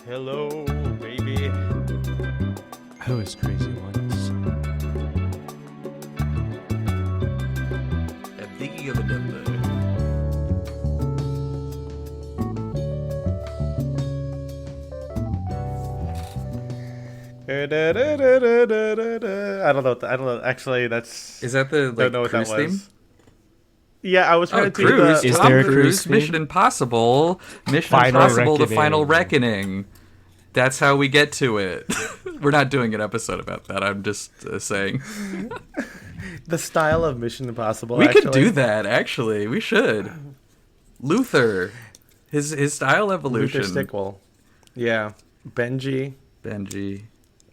Hello, baby. I was crazy once. I'm thinking of a number. I don't know. I don't know. Actually, that's. Is that the don't know what cruise that theme? was. Yeah, I was trying to do Cruise. the. Is Tom there a Cruise? cruise theme? Mission Impossible. Mission Final Impossible: The Reckoning. Final Reckoning. That's how we get to it. We're not doing an episode about that. I'm just saying. The style of Mission Impossible. We actually. could do that. Actually, we should. Luther, his style evolution. Luther Stickwell. Yeah, Benji. Benji,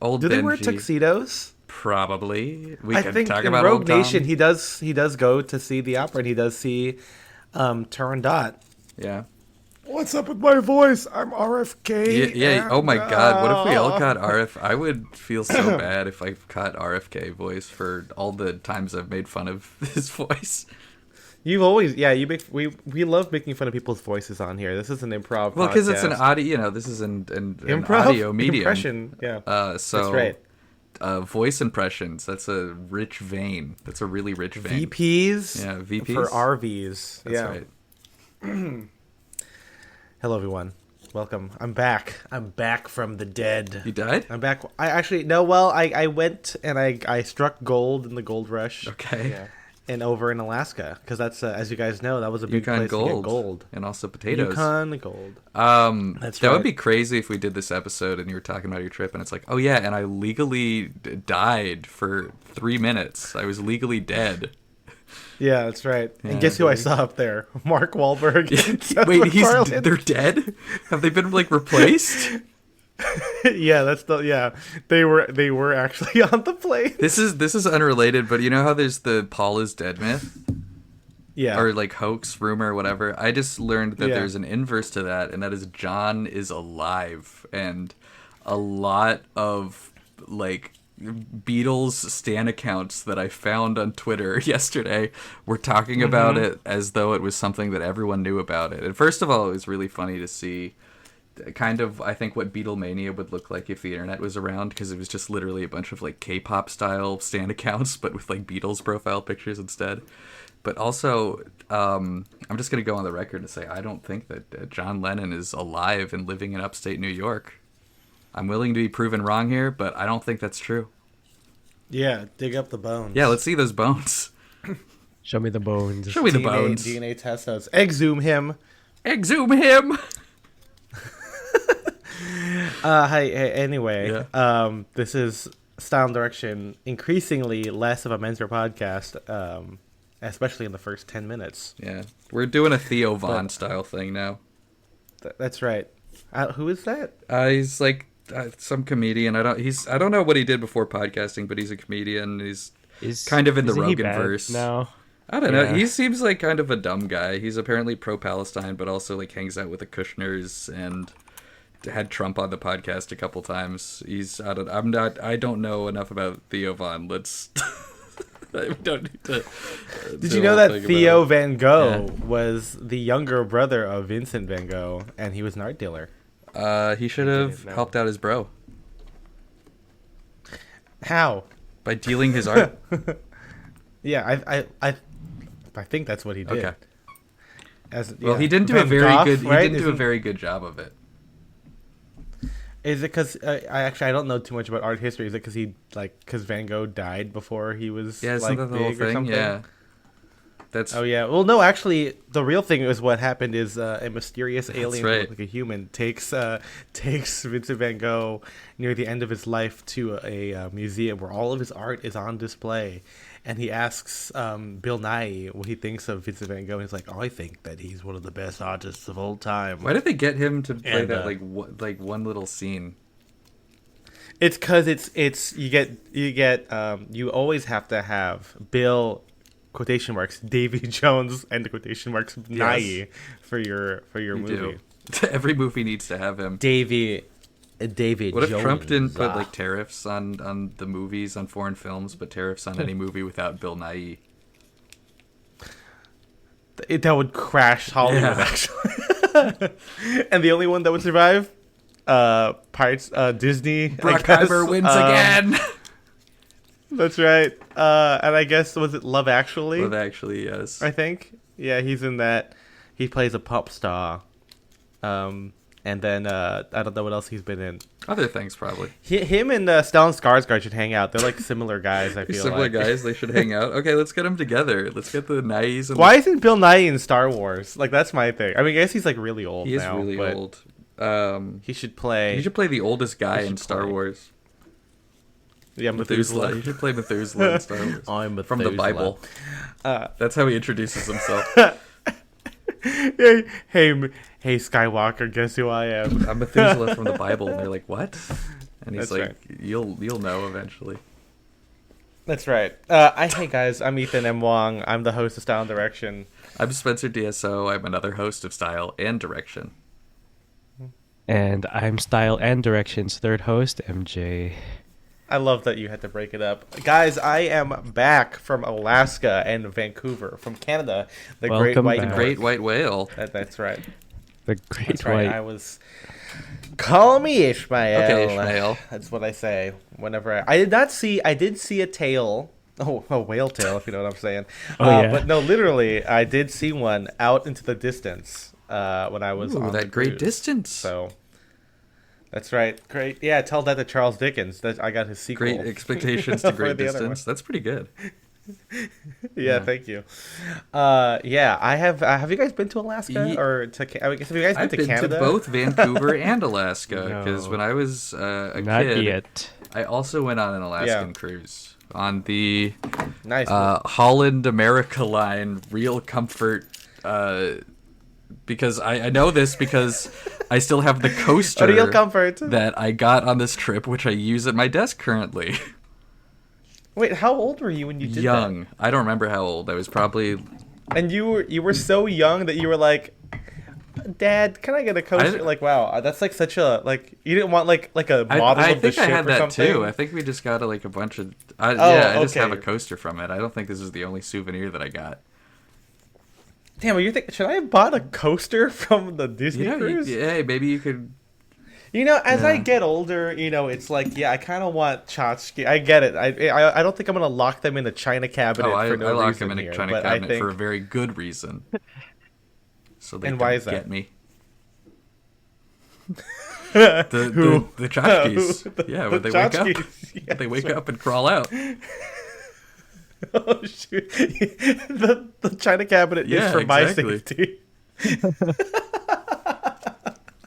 old Do Benji. they wear tuxedos? Probably. We I can think talk in about Rogue old Tom. Nation he does go to see the opera and he does see Turandot. Yeah. What's up with my voice? I'm RFK. Yeah. Oh my God. What if we all caught RF? I would feel so bad if I caught RFK voice for all the times I've made fun of his voice. You've always, we love making fun of people's voices on here. This is an improv. Well, because it's an podcast. audio. This is an Improv? audio medium. Impression. Yeah, So that's right. voice impressions. That's a rich vein. That's a really rich vein. VPs. Yeah, VPs for RVs. That's yeah. right. Hello, everyone. Welcome. I'm back. I'm back from the dead. You died? I'm back. I actually no. Well, I went and I struck gold in the gold rush. Okay. Yeah. And over in Alaska, because that's as you guys know, that was a big Yukon place to get gold. gold. And also potatoes. Yukon gold. That right. would be crazy if we did this episode and you were talking about your trip and it's like, oh yeah, and I legally died for 3 minutes. I was legally dead. Yeah, that's right. Yeah, and guess who I dude. saw up there? Mark Wahlberg. and Seth Wait, MacFarlane. they're dead? Have they been like replaced? Yeah, they were actually on the plane. This is unrelated, but you know how there's the Paul is dead myth? Yeah. Or like hoax, rumor, whatever. I just learned that Yeah. there's an inverse to that, and that is John is alive. And a lot of like Beatles stan accounts that I found on Twitter yesterday were talking about it as though it was something that everyone knew about it. And first of all, it was really funny to see kind of, I think, what Beatlemania would look like if the internet was around, because it was just literally a bunch of like K-pop style stan accounts, but with like Beatles profile pictures instead. But also, I'm just going to go on the record and say I don't think that John Lennon is alive and living in upstate New York. I'm willing to be proven wrong here, but I don't think that's true. Yeah, dig up the bones. Yeah, let's see those bones. Show me the bones. Show me the bones. DNA test those. Exhume him. Exhume him. Hey, anyway, Yeah. this is Style and Direction, increasingly less of a Mentor podcast, especially in the first 10 minutes. Yeah, we're doing a Theo Von style thing now. That's right. Who is that? He's like some comedian. I don't know what he did before podcasting, but he's a comedian. He's kind of in the Isn't he bad Rogan-verse. now? I don't know. Yeah. He seems like kind of a dumb guy. He's apparently pro-Palestine, but also like hangs out with the Kushners and had Trump on the podcast a couple times. I don't know enough about Theo Von. Let's. We don't need to. Did you know that Theo Van Gogh Yeah. was the younger brother of Vincent Van Gogh, and he was an art dealer? He should have didn't know. helped out his bro How? by dealing his art. Yeah, I think that's what he did. Okay. Well, He didn't do a very good job of it. Is it because I don't know too much about art history? Is it because Van Gogh died before he was Yeah, isn't that the big whole or thing? something? Yeah. That's Oh yeah. Well, no, actually, the real thing is what happened is a mysterious alien, who right. looked like a human, takes Vincent Van Gogh near the end of his life to a museum where all of his art is on display, and he asks Bill Nye what he thinks of Vincent Van Gogh, and he's like, "Oh, I think that he's one of the best artists of all time." Why did they get him to play And, that like one little scene? It's because it's you always have to have Bill quotation marks Davy Jones and the quotation marks Nye for your You movie. do. Every movie needs to have him. David What if Jones. Trump didn't put like tariffs on the movies, on foreign films, but tariffs on any movie without Bill Nye? That would crash Hollywood, Yeah. actually. And the only one that would survive, Pirates, Disney. Bruckheimer wins again. That's right. And I guess, was it Love Actually? Love Actually, yes. I think. Yeah, he's in that. He plays a pop star. And then I don't know what else he's been in. Other things, probably. Him and Stellan Skarsgård should hang out. They're like similar guys, I feel Similar like. guys, they should hang out. Okay, let's get them together. Let's get the Nyes. And Why isn't Bill Nye in Star Wars? Like, that's my thing. I mean, I guess he's like really old He is now. really but old. He should play... He should play the oldest guy in Star Wars. Yeah, Methuselah. He should play Methuselah in Star Wars. I'm Methuselah. From the Bible. That's how he introduces himself. Hey, Skywalker, guess who I am? I'm Methuselah from the Bible. And they're like, what? And he's That's like, right. you'll know eventually. That's right. Hey guys, I'm Ethan M. Wong. I'm the host of Style and Direction. I'm Spencer DSO. I'm another host of Style and Direction. And I'm Style and Direction's third host, MJ. I love that you had to break it up. Guys, I am back from Alaska and Vancouver, from Canada. The Welcome Great White back. North. Great white whale. That's right. The Great That's White. right. I was... Call me Ishmael. Okay, Ishmael. That's what I say whenever I did see a tail. Oh, a whale tail, if you know what I'm saying. Oh, yeah. But no, literally, I did see one out into the distance when I was on that the great cruise. distance. So... That's right. Great. Yeah, tell that to Charles Dickens. That I got his sequel. Great expectations to For great the other distance. That's pretty good. Yeah, thank you. Yeah, I have. Have you guys been to Alaska or to? I guess have you guys been I've to been Canada? to both Vancouver and Alaska because No. when I was a Not kid, yet. I also went on an Alaskan Yeah. cruise on the Nice. Holland America Line Real Comfort. Because I know this because I still have the coaster Real Comfort. that I got on this trip, which I use at my desk currently. Wait, how old were you when you did Young. I don't remember how old. I was probably... that? And you were so young that you were like, Dad, can I get a coaster? Like, wow, that's like such a like. You didn't want like a model I of the think I ship had or that something? too. I think we just got like a bunch of... I just have a okay. coaster from it. I don't think this is the only souvenir that I got. Damn, you think should I have bought a coaster from the Disney cruise? Hey, maybe you could... As I Yeah. get older, it's like, I kind of want tchotchke. I get it. I don't think I'm gonna lock them in the china cabinet I for no lock reason them in here, a China but cabinet I think, for a very good reason. So they And don't why is that? get me. The tchotchkes. Yeah, when the they wake up. tchotchkes. Yeah, They wake that's up and crawl out. Oh shoot! the china cabinet Yeah, is for my exactly. safety.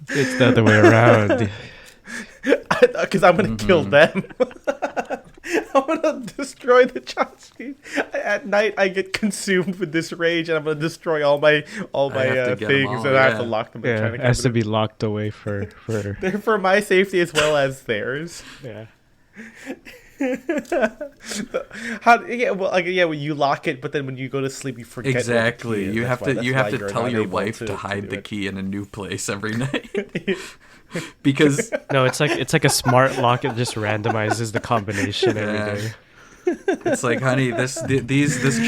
It's the other way around. Because I'm gonna kill them. I'm gonna destroy the tchotchkes. At night, I get consumed with this rage, and I'm gonna destroy all my have to get 'em things, all, and I have to yeah. lock them in the Yeah, china it has to cabinet. be locked away for They're for my safety as well as theirs. yeah. When you lock it, but then when you go to sleep, you forget. where the Exactly. key is. You That's have why- to that's you why have to you're tell not your able wife to to hide do the it. key in a new place every night. Because No, it's like a smart lock. It just randomizes the combination every Yeah. day. it's like, honey, this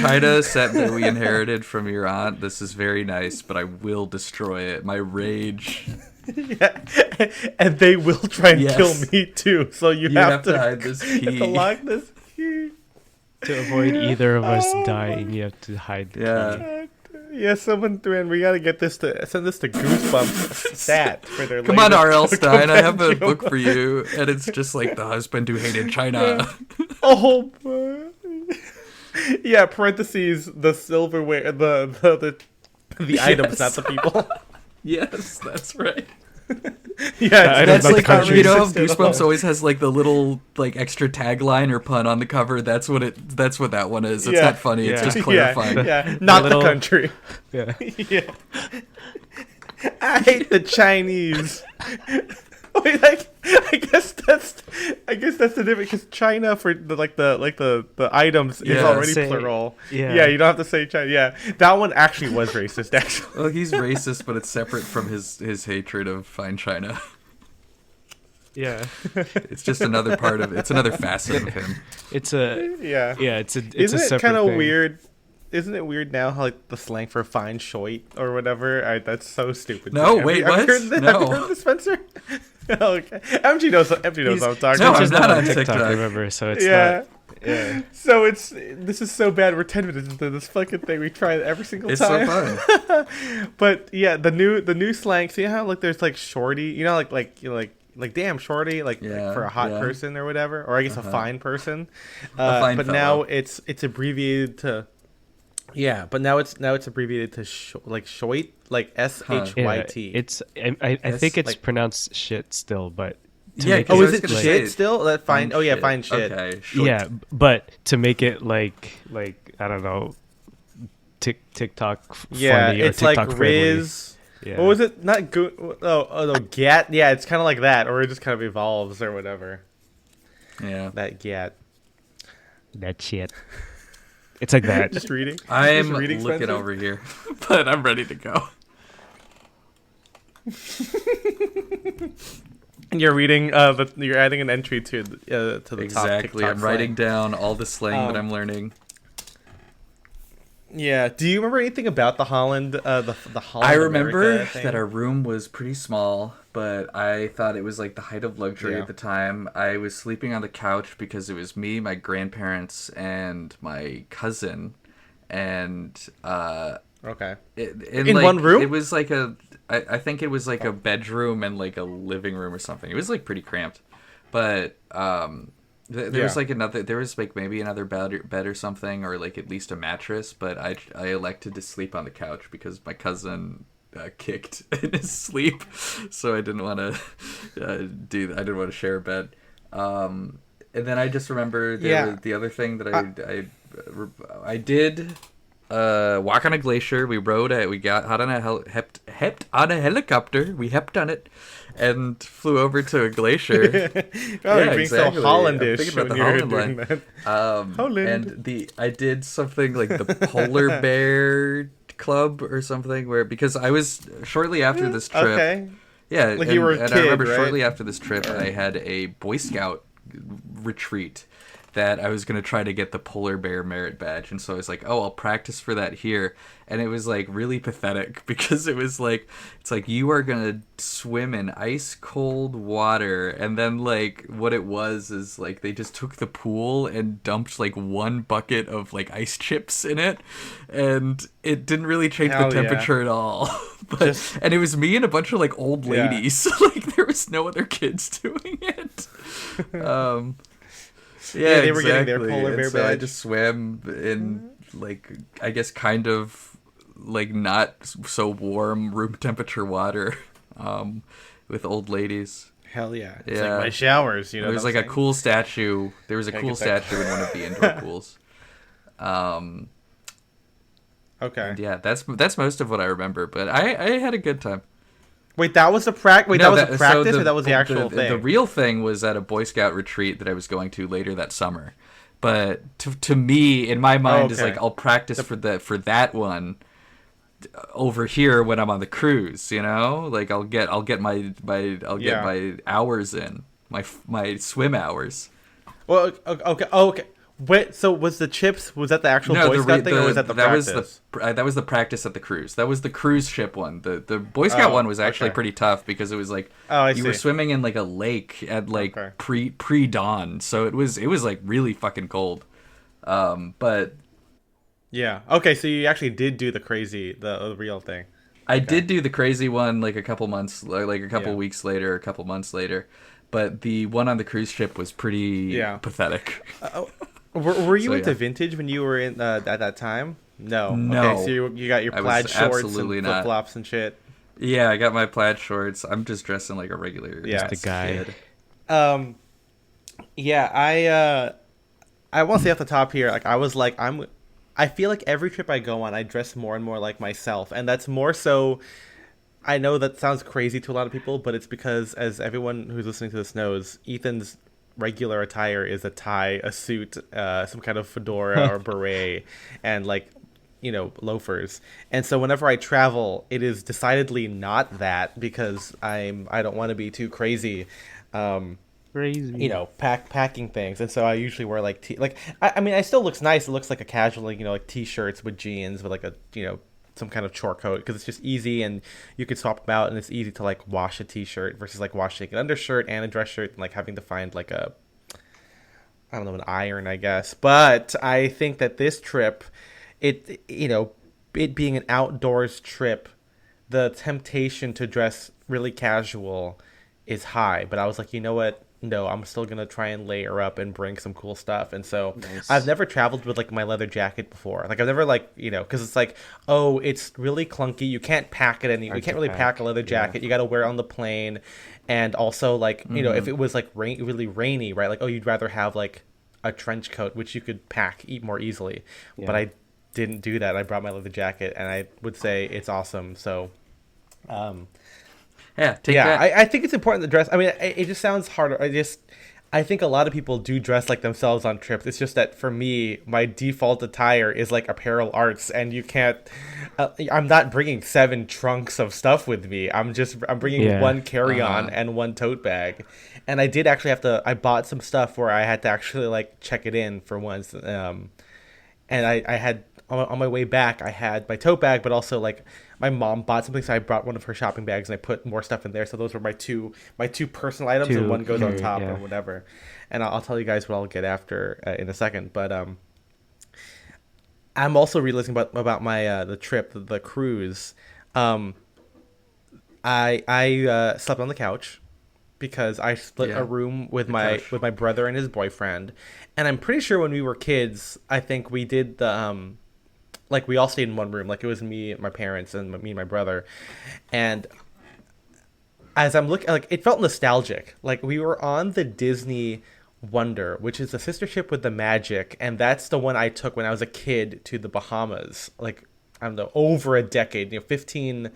china set that we inherited from your aunt, this is very nice, but I will destroy it. My rage. Yeah, and they will try and Yes. kill me too. So you, You have to hide this you have key. to lock this key. To avoid either of us Oh, dying, you have to hide the Yeah. key. Yeah, someone, man, we gotta send this to Goosebumps stat for their. Come on, latest R.L. Stein, I have a compendium. book for you, and it's just like the husband who hated China. Oh, boy. Yeah, parentheses, the silverware, the items, not the people. Yes, that's right. Yeah, I don't That's know the like country. you know, how Goosebumps always has like the little like extra tagline or pun on the cover. That's what that one is. It's Yeah. not funny. It's Yeah. just clarifying. Yeah, not little- the country. Yeah. Yeah. I hate the Chinese. Wait, I guess that's the difference because China for the items is Yeah, already say- plural. yeah. Yeah, you don't have to say China. Yeah, that one actually was racist. Actually, Well, he's racist, but it's separate from his hatred of fine China. Yeah. It's just another part of it's another facet of him. It's a yeah. it's a Isn't a it separate kind of thing. weird? Isn't it weird now how like the slang for fine shoit or whatever? That's so stupid. No, Have wait, you, have you what? heard this, No. Have you heard this, Spencer? Okay. MG knows what I'm talking No, about. I'm not on TikTok, TikTok. remember? So it's Yeah. not. Yeah. So this is so bad. We're 10 minutes into this fucking thing. We try it every single It's time. so fun. But yeah, the new slang. See how like there's like shorty, like damn shorty, like for a hot person or whatever, or I guess a fine person. fine but fellow. now it's abbreviated to. Yeah, but now it's abbreviated to shoit, like SHYT. Yeah, it's I think it's like- pronounced shit still, but to Yeah, make Oh, I is was it gonna shit say, still? That fine. Oh yeah, fine shit. Okay. Short. yeah, but to make it like I don't know, TikTok Yeah, funny or it's TikTok like friendly. Riz. Yeah. What was it? Not good. Oh no, Gat. Yeah, it's kind of like that, or it just kind of evolves or whatever. Yeah. That Gat. That shit. It's like that. Just reading. I'm Just reading, looking Spencer? over here, but I'm ready to go. And you're reading. You're adding an entry to the top Exactly. TikTok I'm writing slang. down all the slang that I'm learning. Yeah. Do you remember anything about the Holland? The Holland. I remember America thing? that our room was pretty small, but I thought it was like the height of luxury Yeah. at the time. I was sleeping on the couch because it was me, my grandparents, and my cousin, and Okay. in In like, one room? It was like I think it was like a bedroom and like a living room or something. It was like pretty cramped, but there was like there was like maybe another bed or something, or like at least a mattress. But I elected to sleep on the couch because my cousin kicked in his sleep, so I didn't want to do that. I didn't want to share a bed. And then I just remember the other thing that I did. Walk on a glacier. We got hot on a hepped on a helicopter. We hepped on it, and flew over to a glacier. You're being so I'm Hollandish thinking about when the you're Holland doing line. that. Holland. And I did something like the polar bear club or something because I was shortly after this trip. Okay. Yeah, Like and, you were a and kid, I remember right? shortly after this trip, I had a Boy Scout retreat that I was going to try to get the polar bear merit badge. And so I was like, oh, I'll practice for that here. And it was like really pathetic because it's like you are going to swim in ice cold water. And then like what it was is like they just took the pool and dumped like one bucket of like ice chips in it. And it didn't really change Hell the yeah. temperature at all. And it was me and a bunch of like old Yeah. ladies. Like there was no other kids doing it. Yeah, they were getting their exactly. polar And bear so I badge. just swam in like I guess kind of like not so warm room temperature water with old ladies. Hell yeah. It's Yeah. like my showers, you know. There was what like I'm a cool statue. There was a Gotta cool get that. statue in one of the indoor pools. saying? Okay. And yeah, that's most of what I remember. But I had a good time. Wait, that was the practice? Wait, No, that was a practice, or that was the actual thing? The real thing was at a Boy Scout retreat that I was going to later that summer. But to me, in my mind, is okay. like I'll practice for that one over here when I'm on the cruise. You know, like I'll get my hours in my swim hours. Well, okay. Wait, so was the chips? Was that the actual Boy Scout thing, or was that the practice? That was the practice at the cruise. That was the cruise ship one. The Boy Scout one was actually okay. pretty tough because it was like I you were see. swimming in like a lake at like pre dawn, so it was like really fucking cold. But Yeah. Okay, so you actually did do the real thing. I did do the crazy one like a couple months, like a couple Yeah. weeks later, a couple months later. But the one on the cruise ship was pretty pathetic. Were you So, into yeah. vintage when you were in at that time? No. No. Okay, so you got your I was plaid shorts absolutely and not. flip flops and shit. Yeah, I got my plaid shorts. I'm just dressing like a regular Yeah. The guy. kid. Yeah, I want to say off the top here, like I feel like every trip I go on, I dress more and more like myself, and that's more so. I know that sounds crazy to a lot of people, but it's because, as everyone who's listening to this knows, Ethan's regular attire is a tie, a suit, some kind of fedora or beret, and loafers. And so whenever I travel, it is decidedly not that because I don't want to be too crazy. Crazy. Packing things, and so I usually wear I mean, it still looks nice. It looks like a casual, like t-shirts with jeans with like a some kind of chore coat because it's just easy and you could swap them out and it's easy to like wash a t-shirt versus like washing an undershirt and a dress shirt and like having to find like a, I don't know, an iron, I guess. But I think that this trip, it being an outdoors trip, the temptation to dress really casual is high. But I was like, you know what? No, I'm still going to try and layer up and bring some cool stuff. And so Nice. I've never traveled with like my leather jacket before. Like I've never like, because it's like, oh, it's really clunky. You can't pack it you can't really pack a leather jacket. You got to wear it on the plane. And also like, if it was like really rainy, right? Like, oh, you'd rather have like a trench coat, which you could pack more easily. Yeah. But I didn't do that. I brought my leather jacket and I would say it's awesome. So, Take yeah, that. I think it's important to dress. I mean, it just sounds harder. I think a lot of people do dress like themselves on trips. It's just that for me, my default attire is like apparel arts, and you can't. I'm not bringing 7 trunks of stuff with me. I'm bringing one carry-on and one tote bag, and I did actually have to. I bought some stuff where I had to actually like check it in for once, and I had on my way back, I had my tote bag, but also like my mom bought something, so I brought one of her shopping bags and I put more stuff in there. So those were my two personal items, and one goes on top or whatever. And I'll tell you guys what I'll get after in a second. But I'm also realizing about my the trip, the cruise. I slept on the couch because I split a room with my brother and his boyfriend, and I'm pretty sure when we were kids, I think we did the like we all stayed in one room. Like it was me, my parents, and me and my brother. And as I'm looking, like it felt nostalgic. Like we were on the Disney Wonder, which is a sister ship with the Magic, and that's the one I took when I was a kid to the Bahamas. Like I don't know, over a decade, 15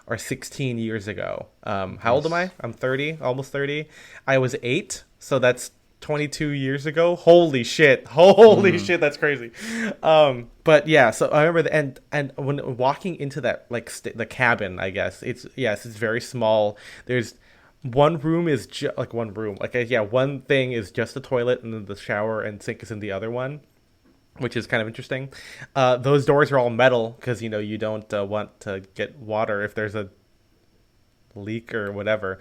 or 16 years ago. How old am I? I'm 30, almost 30. I was 8, so that's 22 years ago. Holy shit, that's crazy. But yeah, so I remember and when walking into that like the cabin, I guess it's very small. There's one room is one room, one thing is just the toilet, and then the shower and sink is in the other one, which is kind of interesting. Those doors are all metal because you don't want to get water if there's a leak or whatever.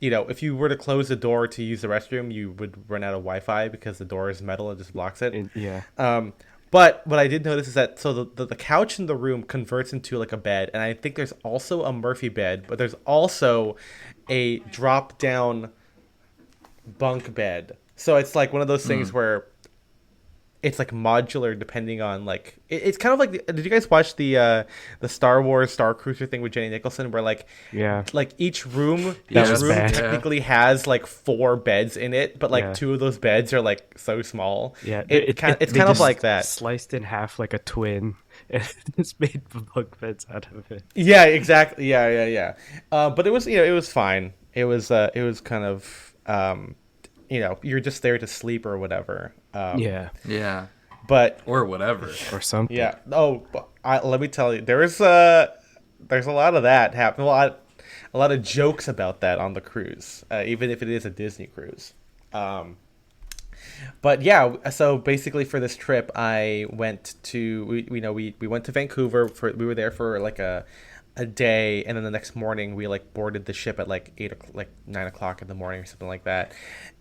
If you were to close the door to use the restroom, you would run out of Wi-Fi because the door is metal and just blocks it. But what I did notice is that the couch in the room converts into like a bed, and I think there's also a Murphy bed, but there's also a drop down bunk bed. So it's like one of those things where it's like modular depending on like it's kind of like did you guys watch the Star Wars Star Cruiser thing with Jenny Nicholson where like each room technically has like 4 beds in it, but like 2 of those beds are like so small. It's kind of like that, sliced in half like a twin, and it's made bunk beds out of it. Yeah, exactly. Yeah. But it was it was fine. It was kind of you're just there to sleep or whatever. But or whatever or something. Yeah. Oh, let me tell you, there's a lot of that happen. A lot of jokes about that on the cruise, even if it is a Disney cruise. But yeah, so basically for this trip, I went to we went to Vancouver we were there for like a day, and then the next morning we like boarded the ship at like 9 o'clock in the morning or something like that.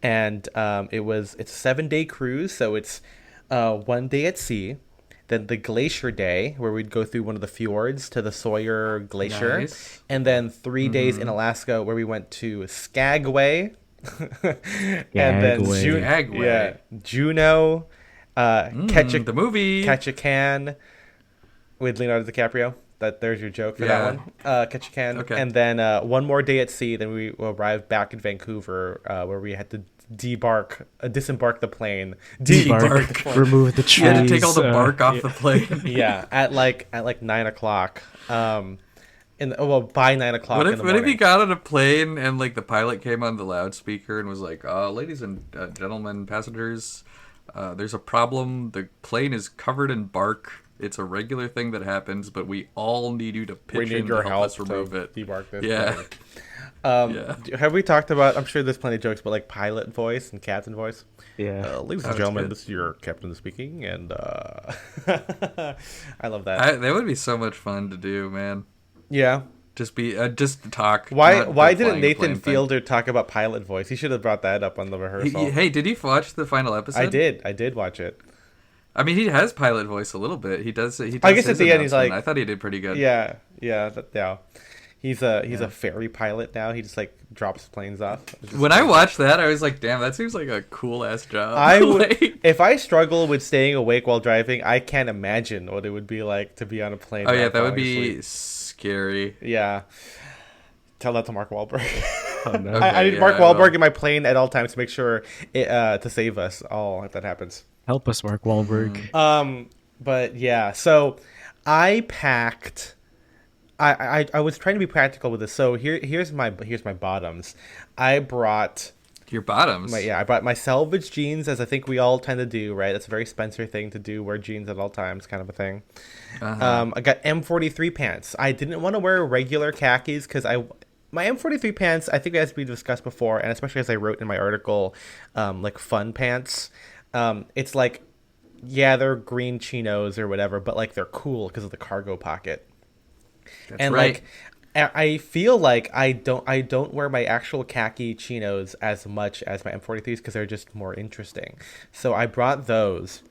And it's a 7-day cruise, so it's 1 day at sea, then the glacier day where we'd go through one of the fjords to the Sawyer Glacier, nice. And then 3 days in Alaska where we went to Skagway, and then Juneau, the movie Ketchikan with Leonardo DiCaprio. There's your joke for that one. Ketchikan. Okay. And then one more day at sea. Then we arrived back in Vancouver, where we had to disembark the plane. Remove the trees. You had to take all the bark off the plane. At like 9 o'clock. By 9 o'clock. What if you got on a plane and like the pilot came on the loudspeaker and was like, "Ladies and gentlemen, passengers, there's a problem. The plane is covered in bark. It's a regular thing that happens, but we all need you to pitch in to help us remove it." Debark this. Yeah. Yeah. Have we talked about? I'm sure there's plenty of jokes, but like pilot voice and captain voice. Yeah. Ladies Oh, and it's gentlemen, good. this is your captain speaking, and I love that. That would be so much fun to do, man. Yeah. Just to talk. Why not why the didn't flying a Nathan plane thing. Fielder talk about pilot voice? He should have brought that up on the rehearsal. Hey, did you watch the final episode? I did watch it. I mean, he has pilot voice a little bit. He does. He does I guess at his the end he's announcement. like, I thought he did pretty good. yeah, yeah. He's a Yeah. ferry pilot now. He just like drops planes off. Which is When I cool. watched that, I was like, "Damn, that seems like a cool ass job." I would, Like- if I struggle with staying awake while driving, I can't imagine what it would be like to be on a plane. oh yeah, while that would falling be asleep. scary. Yeah. Tell that to Mark Wahlberg. Oh, no. I need yeah, Mark I will. Wahlberg in my plane at all times to make sure to save us all if that happens. Help us, Mark Wahlberg. But yeah, so I packed. I was trying to be practical with this. So here's my bottoms. I brought Your bottoms. I brought my selvage jeans, as I think we all tend to do, right? That's a very Spencer thing to do, wear jeans at all times, kind of a thing. I got M43 pants. I didn't want to wear regular khakis because my M43 pants, I think as we discussed before, and especially as I wrote in my article, like fun pants. It's like, yeah, they're green chinos or whatever, but like they're cool because of the cargo pocket. That's And right. like I feel like I don't wear my actual khaki chinos as much as my M43s because they're just more interesting. So I brought those.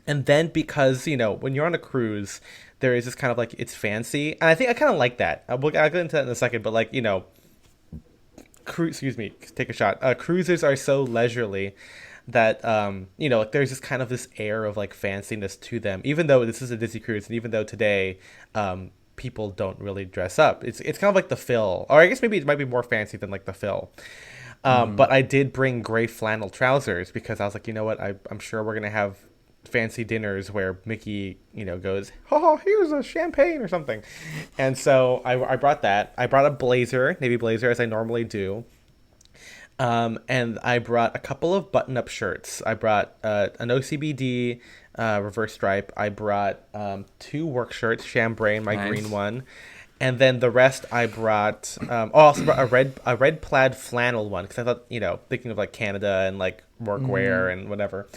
And then because, when you're on a cruise, there is this kind of like, it's fancy. And I think I kind of like that. I'll get into that in a second, but like, excuse me, take a shot. Cruisers are so leisurely that, like there's just kind of this air of like fanciness to them, even though this is a Disney cruise. And even though today, people don't really dress up. It's kind of like the Phil, or I guess maybe it might be more fancy than like the Phil. But I did bring gray flannel trousers because I was like, you know what, I'm sure we're gonna have fancy dinners where Mickey, goes, oh, here's a champagne or something. And so I brought that. I brought a blazer, navy blazer, as I normally do. And I brought a couple of button-up shirts. I brought an OCBD reverse stripe. I brought 2 work shirts, chambray and my Nice. green one. And then the rest I brought. I also brought a red plaid flannel one because I thought, thinking of like Canada and like workwear and whatever.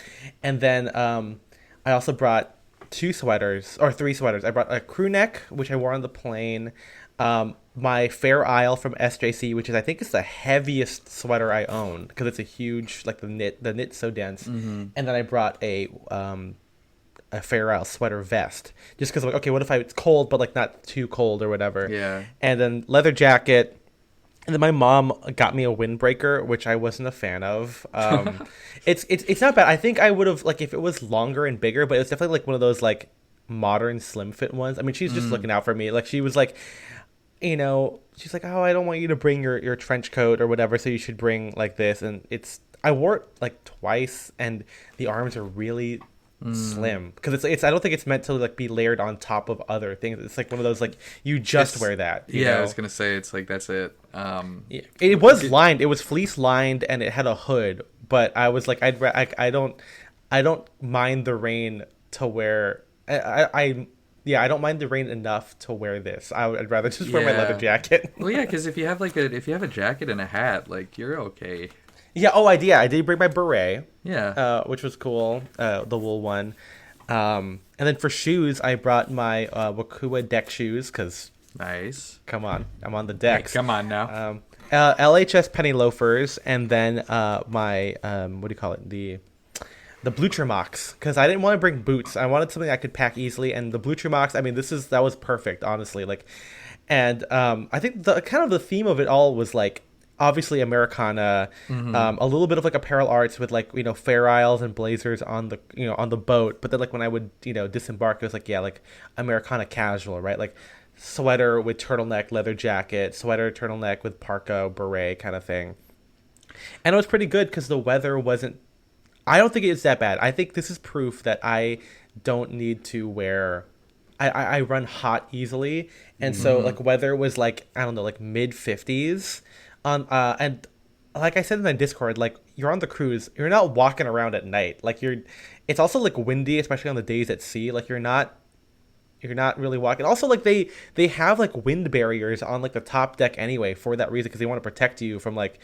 And then I also brought 3 sweaters. I brought a crew neck, which I wore on the plane. My Fair Isle from SJC, which is I think is the heaviest sweater I own because it's a huge, like the knit's so dense. And then I brought a Fair Isle sweater vest just because like, okay, what if it's cold but like not too cold or whatever. Yeah. And then leather jacket. And then my mom got me a windbreaker, which I wasn't a fan of. It's not bad. I think I would have, like, if it was longer and bigger, but it's definitely like one of those like modern slim fit ones. I mean, she's just looking out for me. Like she was like, she's like, oh, I don't want you to bring your trench coat or whatever, so you should bring like this. And I wore it like twice, and the arms are really slim because it's I don't think it's meant to like be layered on top of other things. It's like one of those like you just wear that. You Yeah, know? I was gonna say it's like that's it. Yeah. It was lined. It was fleece lined, and it had a hood. But I was like, I don't mind the rain to wear. I don't mind the rain enough to wear this. I'd rather just wear my Yeah. leather jacket. Well, yeah, because if you have a jacket and a hat, like you're okay. Yeah. Oh, I did bring my beret. Yeah. Which was cool. The wool one. And then for shoes, I brought my Wakua deck shoes because Nice. come on, I'm on the Hey, decks. come on now. LHS penny loafers, and then my what do you call it, the Bluchermocks, because I didn't want to bring boots. I wanted something I could pack easily, and the Bluchermocks, I mean, that was perfect, honestly. Like, and I think the kind of the theme of it all was like obviously Americana, a little bit of like apparel arts with like Fair Isles and blazers on the on the boat, but then like when I would disembark, it was like like Americana casual, right? Like sweater with turtleneck, leather jacket, sweater, turtleneck with parka, beret kind of thing. And it was pretty good because the weather wasn't, I don't think it's that bad. I think this is proof that I don't need to wear, I run hot easily. And so like weather was like, I don't know, like mid 50s. And like I said in my Discord, like you're on the cruise, you're not walking around at night. Like it's also like windy, especially on the days at sea. Like you're not you're not really walking. Also, like they have like wind barriers on like the top deck anyway for that reason, because they want to protect you from like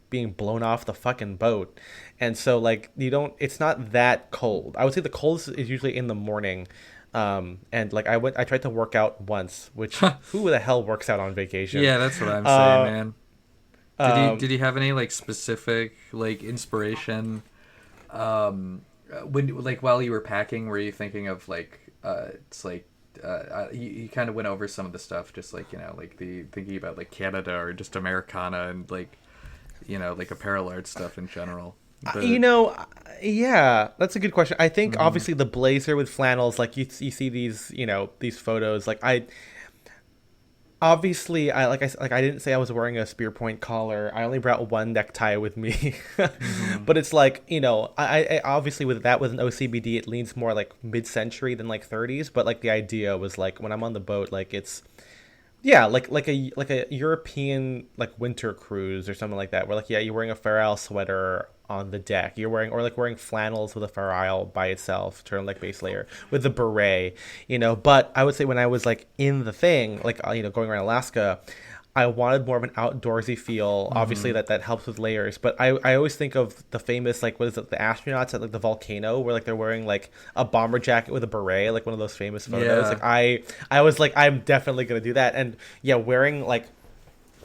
being blown off the fucking boat. And so like you don't, it's not that cold. I would say the coldest is usually in the morning. And like I tried to work out once, which who the hell works out on vacation? Yeah, that's what I'm saying, man. Did you have any like specific like inspiration when like while you were packing? Were you thinking of like it's like you kind of went over some of the stuff, just like, you know, like the thinking about like Canada or just Americana and like, you know, like apparel art stuff in general. But... You know, yeah, that's a good question. I think obviously the blazer with flannels, like you see these, you know, these photos. Like I didn't say I was wearing a spear point collar. I only brought one necktie with me, but it's like, you know, I obviously with an OCBD, it leans more like mid-century than like 30s. But like the idea was like when I'm on the boat, like it's. Yeah, like a European like winter cruise or something like that, where like, yeah, you're wearing a Fair Isle sweater on the deck. You're wearing flannels with a Fair Isle by itself, turtleneck base layer with the beret, you know. But I would say when I was like in the thing, like, you know, going around Alaska, I wanted more of an outdoorsy feel. Obviously that helps with layers, but I always think of the famous, like, what is it, the astronauts at like the volcano, where like they're wearing like a bomber jacket with a beret, like one of those famous photos. Yeah. Like I was like, I'm definitely gonna do that. And yeah, wearing like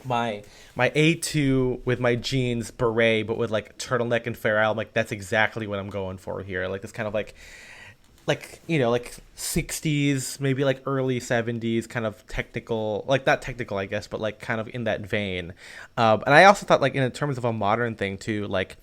my A2 with my jeans, beret, but with like turtleneck and Fair Isle, I'm like, that's exactly what I'm going for here. Like this kind of like, you know, like 60s, maybe like early 70s kind of technical, like not technical, I guess, but like kind of in that vein. And I also thought, like, in terms of a modern thing too, like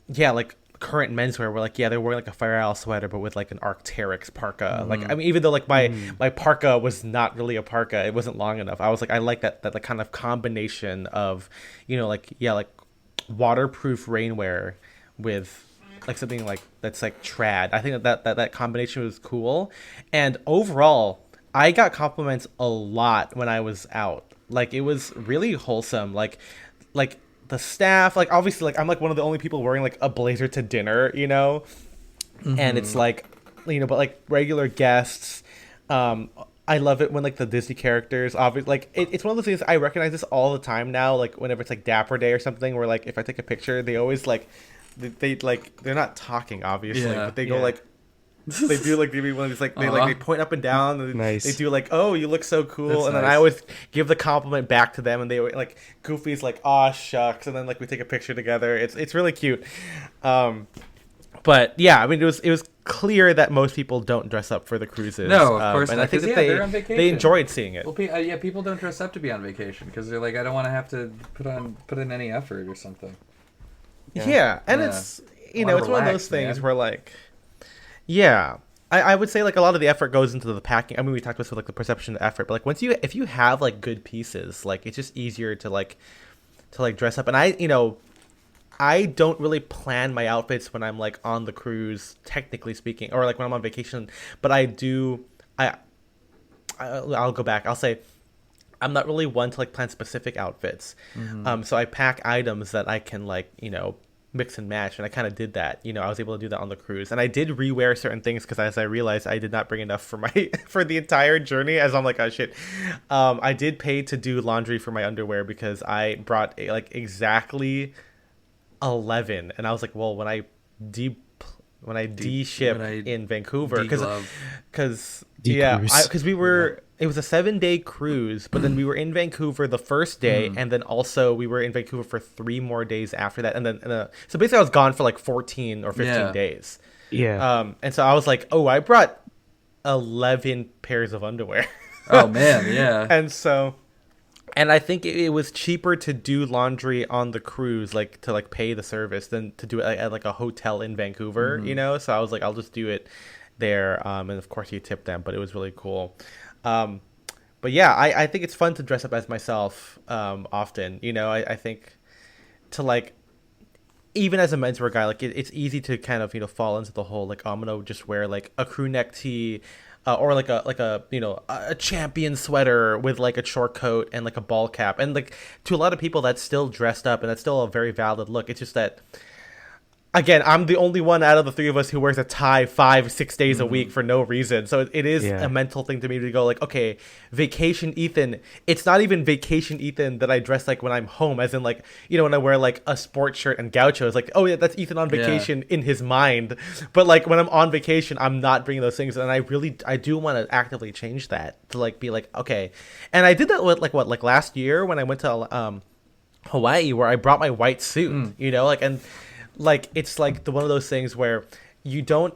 yeah, like current menswear, where like, yeah, they're wearing like a Fire Isle sweater but with like an Arc'teryx parka. Like, I mean, even though like my parka was not really a parka, it wasn't long enough, I was like, I like that like kind of combination of, you know, like, yeah, like waterproof rainwear with like something like that's like trad. I think that combination was cool. And overall, I got compliments a lot when I was out. Like, it was really wholesome. Like the staff, like, obviously, like, I'm like one of the only people wearing like a blazer to dinner, you know. And it's like, you know, but like regular guests, I love it when like the Disney characters, obviously, like it's one of those things, I recognize this all the time now, like whenever it's like Dapper Day or something, where like if I take a picture, they always like they like, they're not talking obviously, but they go like, they do like, they one of these like, they like, they point up and down, and nice. They do like, oh, you look so cool. That's and then nice. I always give the compliment back to them, and they like, Goofy's like, aw, shucks, and then like we take a picture together. It's really cute. But yeah, I mean, it was clear that most people don't dress up for the cruises. No, of course and not, I think 'cause, that yeah, they're on vacation. they enjoyed seeing it. Well, yeah, people don't dress up to be on vacation because they're like, I don't want to have to put in any effort or something. Yeah, and it's, you know, it's one of those things where like, yeah, I would say like a lot of the effort goes into the packing. I mean, we talked about like the perception of effort, but like if you have like good pieces, like it's just easier to dress up. And I don't really plan my outfits when I'm like on the cruise, technically speaking, or like when I'm on vacation, but I do. I'll go back. I'll say I'm not really one to like plan specific outfits. So I pack items that I can like, you know, mix and match, and I kind of did that. You know, I was able to do that on the cruise, and I did rewear certain things because as I realized I did not bring enough for my for the entire journey. As I'm like, oh shit, I did pay to do laundry for my underwear because I brought like exactly 11, and I was like, well, when I de-ship in Vancouver, because we were, it was a 7-day cruise, but then we were in Vancouver the first day, and then also we were in Vancouver for 3 more days after that, and then so basically I was gone for like 14 or 15 days. And so I was like, oh, I brought 11 pairs of underwear. Oh man, yeah. And I think it was cheaper to do laundry on the cruise, like to like pay the service, than to do it at like a hotel in Vancouver, you know? So I was like, I'll just do it there. And of course you tip them, but it was really cool. But yeah, I think it's fun to dress up as myself often. You know, I think to like, even as a menswear guy, like it's easy to kind of, you know, fall into the whole like, oh, I'm going to just wear like a crew neck tee, or like a you know, a champion sweater with like a short coat and like a ball cap, and like to a lot of people that's still dressed up and that's still a very valid look. It's just that again, I'm the only one out of the three of us who wears a tie 5-6 days a week for no reason. So it is a mental thing to me to go like, okay, vacation Ethan. It's not even vacation Ethan that I dress like when I'm home, as in like, you know, when I wear like a sports shirt and gauchos, like, oh yeah, that's Ethan on vacation in his mind. But like when I'm on vacation, I'm not bringing those things, and I do want to actively change that to like be like, okay. And I did that with like last year when I went to Hawaii, where I brought my white suit, you know, like, and like it's like one of those things where you don't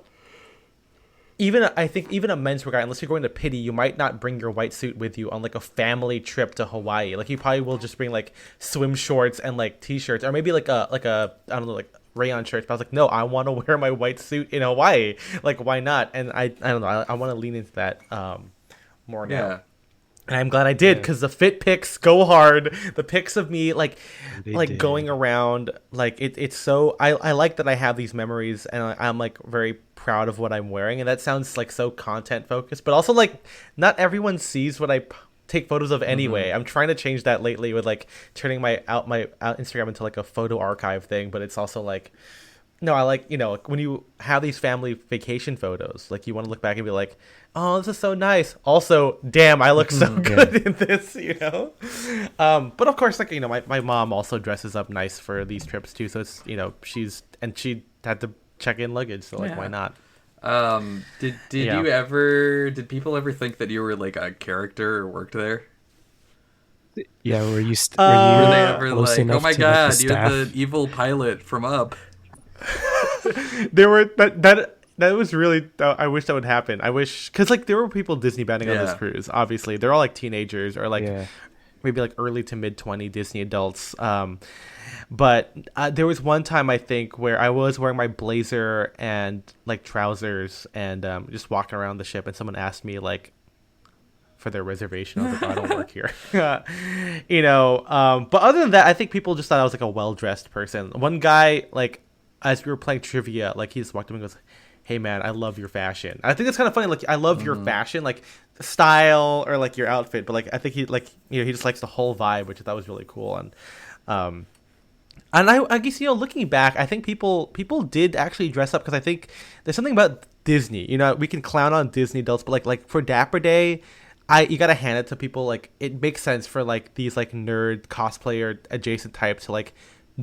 I think even a menswear guy, unless you're going to Pity, you might not bring your white suit with you on like a family trip to Hawaii. Like you probably will just bring like swim shorts and like t-shirts, or maybe like a I don't know, like rayon shirts. But I was like, no, I want to wear my white suit in Hawaii. Like why not? And I don't know, I want to lean into that more now. And I'm glad I did, because the fit pics go hard. The pics of me like going around, like it's so I like that I have these memories, and I'm like very proud of what I'm wearing. And that sounds like so content focused, but also like not everyone sees what I take photos of anyway. I'm trying to change that lately with like turning my Instagram into like a photo archive thing. But it's also like, no, I like, you know, when you have these family vacation photos, like you want to look back and be like, oh, this is so nice. Also, damn, I look so good in this, you know? But of course, like, you know, my mom also dresses up nice for these trips too. So it's, you know, she had to check in luggage. So like, why not? Did people ever think that you were like a character or worked there? Yeah, were you were they ever like, oh my god, you're the evil pilot from Up? There were that was really, I wish that would happen. I wish, because like there were people Disney bounding on this cruise. Obviously, they're all like teenagers or like maybe like early to mid 20 Disney adults. But there was one time I think where I was wearing my blazer and like trousers and just walking around the ship, and someone asked me like for their reservation. I was like, oh, I don't work here. You know. But other than that, I think people just thought I was like a well-dressed person. One guy, like as we were playing trivia, like he just walked up and goes, hey man, I love your fashion. I think that's kind of funny. Like I love your fashion, like style or like your outfit, but like I think he like, you know, he just likes the whole vibe, which I thought was really cool. And I guess, you know, looking back, I think people did actually dress up, because I think there's something about Disney. You know, we can clown on Disney adults, but like for Dapper Day, you gotta hand it to people. Like it makes sense for like these like nerd cosplayer adjacent types to like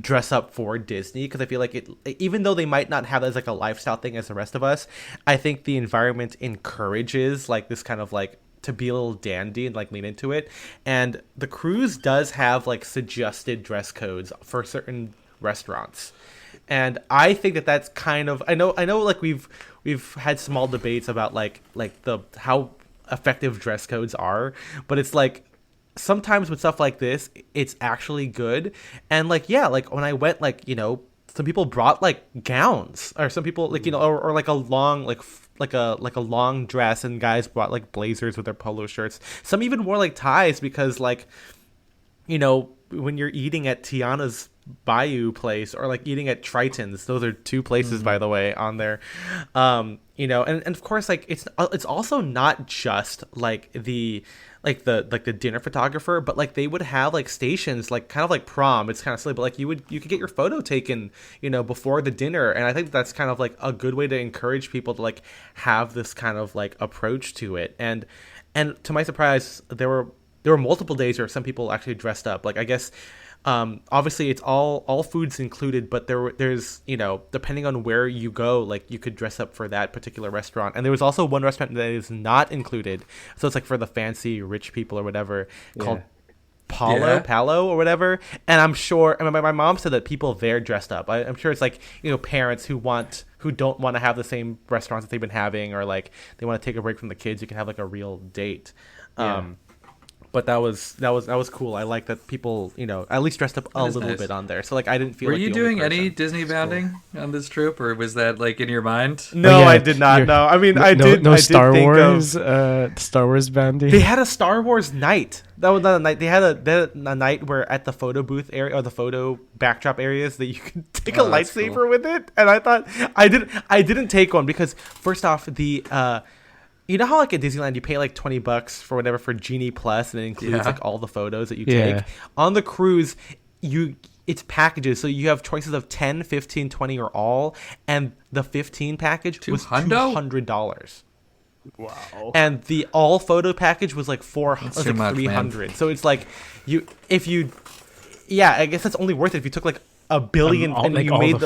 dress up for Disney, because I feel like it, even though they might not have that as like a lifestyle thing as the rest of us, I think the environment encourages like this kind of like to be a little dandy and like lean into it. And the cruise does have like suggested dress codes for certain restaurants, and I think that that's kind of, I know like we've had small debates about like the how effective dress codes are, but it's like sometimes with stuff like this, it's actually good. And like, yeah, like when I went, like, you know, some people brought like gowns, or some people like, you know, or like a long like a long dress, and guys brought like blazers with their polo shirts. Some even wore like ties, because like, you know, when you're eating at Tiana's Bayou place or like eating at Triton's, those are two places by the way on there, you know, and of course like it's also not just like the dinner photographer, but like they would have like stations, like kind of like prom. It's kind of silly, but like you could get your photo taken, you know, before the dinner. And I think that's kind of like a good way to encourage people to like have this kind of like approach to it. And to my surprise, there were multiple days where some people actually dressed up. Like I guess obviously it's all foods included, but there's, you know, depending on where you go, like you could dress up for that particular restaurant. And there was also one restaurant that is not included, so it's like for the fancy rich people or whatever, called Palo or whatever. And I'm sure, I mean, my mom said that people there dressed up. I'm sure it's like, you know, parents who don't want to have the same restaurants that they've been having, or like they want to take a break from the kids. You can have like a real date. But that was cool. I like that people, you know, at least dressed up a little bit on there. So like I didn't feel. Were like you doing any Disney bounding on this trip, or was that like in your mind? No, I did not. No, I mean I did. No I Star did Wars. Star Wars bounding. They had a Star Wars night. That was not a night. They had a night where at the photo booth area or the photo backdrop areas that you could take a lightsaber with it. And I thought I didn't take one because first off the. You know how like at Disneyland you pay like $20 for whatever for Genie Plus, and it includes like all the photos that you take. On the cruise, it's packages. So you have choices of 10, 15, 20, or all. And the 15 package was $200. Wow. And the all photo package was like That's too much, 300. So it's like I guess that's only worth it if you took like a billion and you made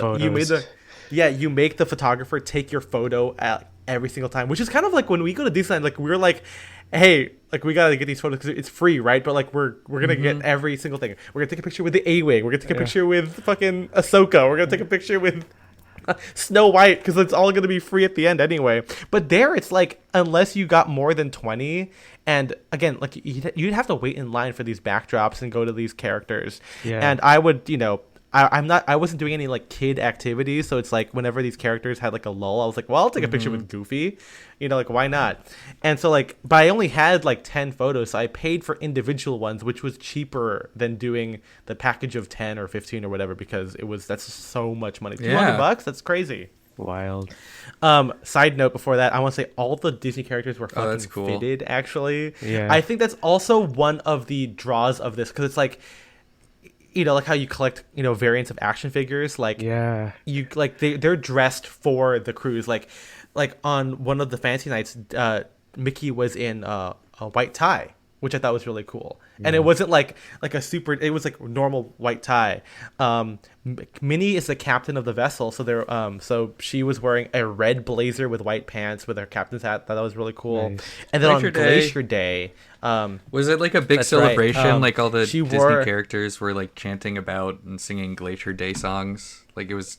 you make the photographer take your photo at every single time, which is kind of like when we go to Disneyland, like we're like, hey, like we gotta get these photos because it's free, right? But like we're gonna get every single thing. We're gonna take a picture with the A-Wing. We're gonna take a picture with fucking Ahsoka. We're gonna take a picture with Snow White because it's all gonna be free at the end anyway. But there, it's like unless you got more than 20, and again, like you'd have to wait in line for these backdrops and go to these characters. Yeah. And I would, I wasn't doing any like kid activities, so it's like whenever these characters had like a lull, I was like, well, I'll take a picture with Goofy, like why not? And so like, but I only had like 10 photos, so I paid for individual ones, which was cheaper than doing the package of 10 or 15 or whatever, because that's so much money. $200, that's crazy. Wild. Side note before that, I want to say all the Disney characters were fucking fitted, actually. Yeah. I think that's also one of the draws of this, because it's like, like how you collect, variants of action figures, like you like they're dressed for the cruise. Like on one of the fancy nights, Mickey was in a white tie, which I thought was really cool. And it wasn't like a super, it was like normal white tie. Minnie is the captain of the vessel, so she was wearing a red blazer with white pants with her captain's hat. That was really cool. Nice. And then Glacier Day, was it like a big celebration? Right. Like all the Disney characters were like chanting about and singing Glacier Day songs. Like it was.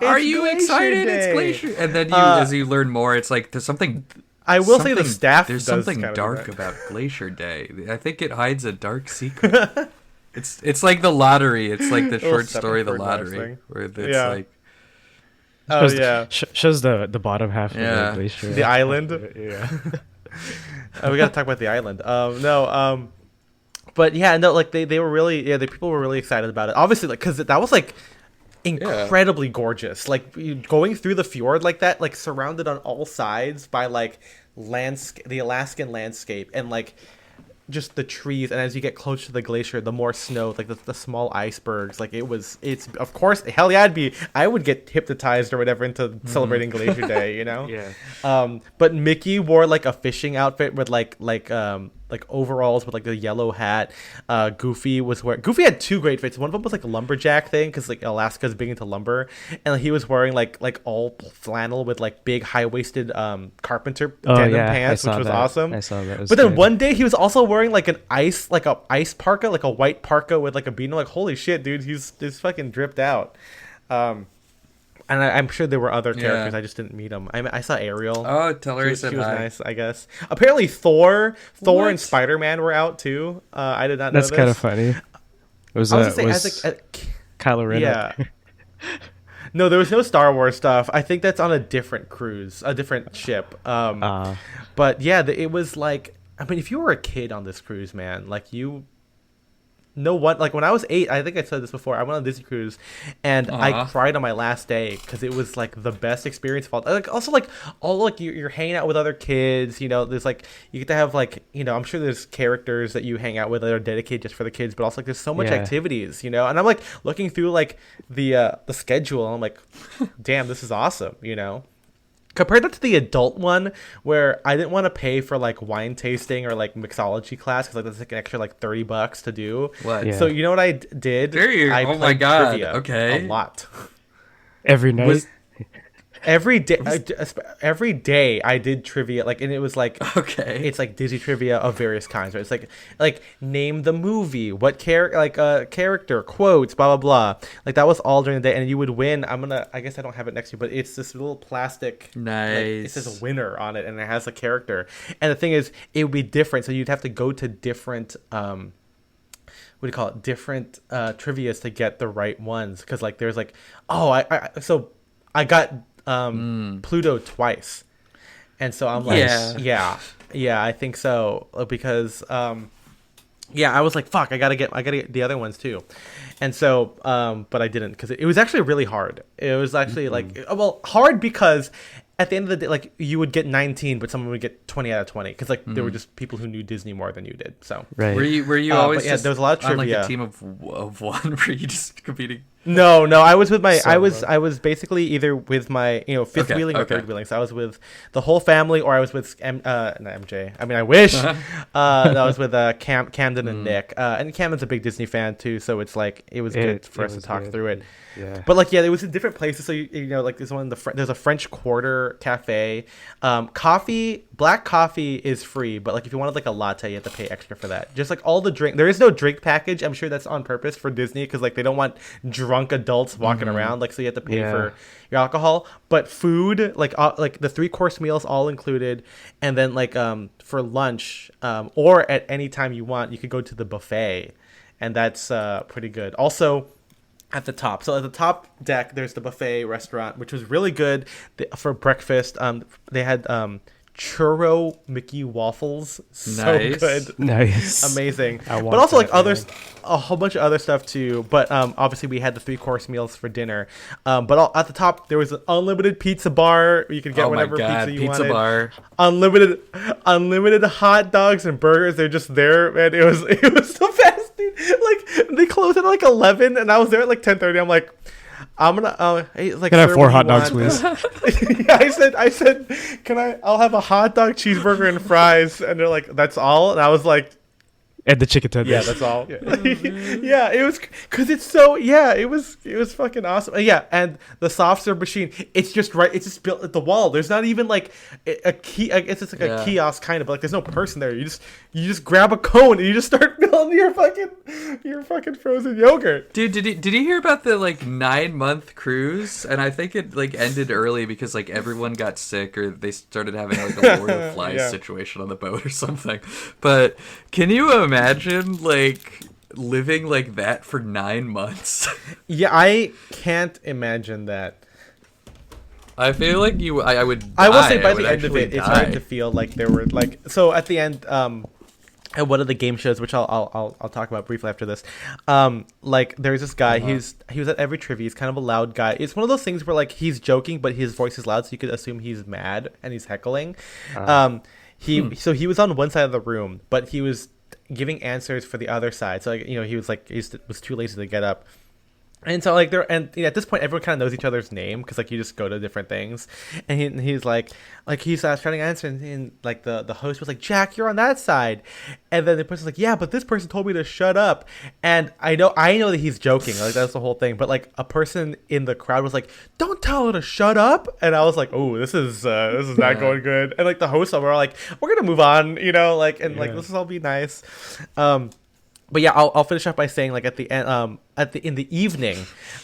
Are you excited? Day. It's Glacier. And then as you learn more, it's like there's something. I will say the staff. There's something dark about Glacier Day. I think it hides a dark secret. It's like the lottery. It's like the short story, The Lottery, where it's like. Shows the bottom half of the glacier. The island. Yeah. We gotta talk about the island. But yeah, no, like they were really, the people were really excited about it. Obviously, like because that was like incredibly gorgeous. Like going through the fjord like that, like surrounded on all sides by like the Alaskan landscape and like just the trees. And as you get closer to the glacier, the more snow, like the small icebergs. Like it's of course, hell yeah, I would get hypnotized or whatever into celebrating Glacier Day, Yeah. But Mickey wore like a fishing outfit with like overalls with like the yellow hat. Goofy had two great fits. One of them was like a lumberjack thing because like Alaska's big into lumber, and he was wearing like all flannel with like big high-waisted carpenter denim pants, which was awesome. I saw that. But then one day he was also wearing like a ice parka, like a white parka with like a beanie. Like holy shit, dude, he's fucking dripped out. And I'm sure there were other characters. I just didn't meet them. I saw Ariel. Oh, tell her she was nice, I guess. Apparently Thor and Spider-Man were out too. I did not know That's this. kind of funny. It was Kylo Ren. Yeah. No, there was no Star Wars stuff. I think that's on a different cruise, a different ship. But yeah, it was like, I mean, if you were a kid on this cruise, man, like you know what, like when I was 8, I think I said this before, I went on a Disney cruise and I cried on my last day because it was like the best experience of all. Like also like all like you're hanging out with other kids, there's like you get to have like I'm sure there's characters that you hang out with that are dedicated just for the kids, but also like there's so much activities, and I'm like looking through like the schedule and I'm like, damn, this is awesome, Compare that to the adult one where I didn't want to pay for like wine tasting or like mixology class because like that's like an extra like $30 to do. What? So you know what I did? I oh my god! Okay, a lot. Every night. Every day I did trivia, like, and it was like, it's like Disney trivia of various kinds, right? It's like name the movie, what character, quotes, blah blah blah. Like that was all during the day, and you would win. I guess I don't have it next to you, but it's this little plastic. Nice. Like, it says winner on it, and it has a character. And the thing is, it would be different, so you'd have to go to different what do you call it? Different trivias to get the right ones, because like there's like I got Pluto twice, and so I'm like yeah I think so, because I was like, fuck, I gotta get the other ones too. And so but I didn't, because it was actually really hard. It was actually like hard because at the end of the day, like you would get 19, but someone would get 20 out of 20 because like there were just people who knew Disney more than you did. So Right. Were you always there was a lot of on like trivia. a team of one? Were you just competing? No, I was with my So, I was basically either with my fifth Okay, wheeling or okay. third wheeling. So I was with the whole family, or I was with not MJ. I mean, I wish. I was with Camden and Nick. And Camden's a big Disney fan too, so it's like it was good for us to was talk good. through it. Yeah. But like it was in different places. So you know like there's one in there's a French Quarter cafe. Black coffee is free, but like if you wanted like a latte, you have to pay extra for that. Just like all the drink, there is no drink package. I'm sure that's on purpose for Disney because like they don't want drunk adults walking around. Like so you have to pay for your alcohol. But food, like the 3-course meals all included, and then like for lunch or at any time you want, you could go to the buffet, and that's pretty good. Also, at the top. So at the top deck, there's the buffet restaurant, which was really good for breakfast. They had churro Mickey waffles. So Nice. good. Nice. Amazing. I want But also like that, man. a whole bunch of other stuff too. But obviously we had the 3-course meals for dinner. But at the top, there was an unlimited pizza bar. You could get Oh my whatever God, pizza you pizza wanted. bar. Unlimited hot dogs and burgers. They're just there, man. It was so fast, dude. Like they closed at like 11, and I was there at like 10:30. I'm like, I'm gonna hey, like Can I have sir, 4 what do hot you dogs, want? please? Yeah, I said, I'll have a hot dog, cheeseburger, and fries, and they're like, that's all, and I was like, And the chicken tenders. yeah, that's all. Yeah, it was because it's so. Yeah, it was fucking awesome. Yeah, and the soft serve machine. It's just right. It's just built at the wall. There's not even like a key. It's just like a kiosk kind of. But like there's no person there. You just grab a cone and you just start filling your fucking frozen yogurt. Dude, did you hear about the like 9-month cruise? And I think it like ended early because like everyone got sick or they started having like a Lord of the Flies Yeah. situation on the boat or something. But can you imagine like living like that for 9 months? Yeah, I can't imagine that. I feel like I would. I will say die. by I would the end of actually it, it die. started to feel like there were like so at the end. At one of the game shows, which I'll talk about briefly after this, like there's this guy. He was at every trivia. He's kind of a loud guy. It's one of those things where like he's joking, but his voice is loud, so you could assume he's mad and he's heckling. So he was on one side of the room, but he was giving answers for the other side. So like he was like was too lazy to get up. And so like at this point everyone kind of knows each other's name because like you just go to different things, and he's like he's trying to answer, and like the host was like, Jack, you're on that side, and then the person's like, yeah, but this person told me to shut up, and I know that he's joking, like that's the whole thing, but like a person in the crowd was like, don't tell her to shut up, and I was like, oh, this is not going good, and like the hosts were all like, we're gonna move on, like like this will all be nice. But yeah, I'll finish up by saying like at the end, in the evening,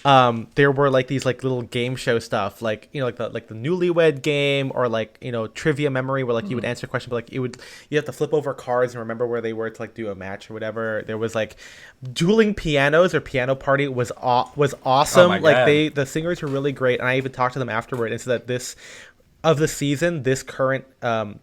there were like these like little game show stuff, like like the newlywed game, or like trivia memory, where like you would answer a question, but like you have to flip over cards and remember where they were to like do a match or whatever. There was like dueling pianos, or piano party was awesome. Oh my like God. the singers were really great, and I even talked to them afterward and said that this of the season, this current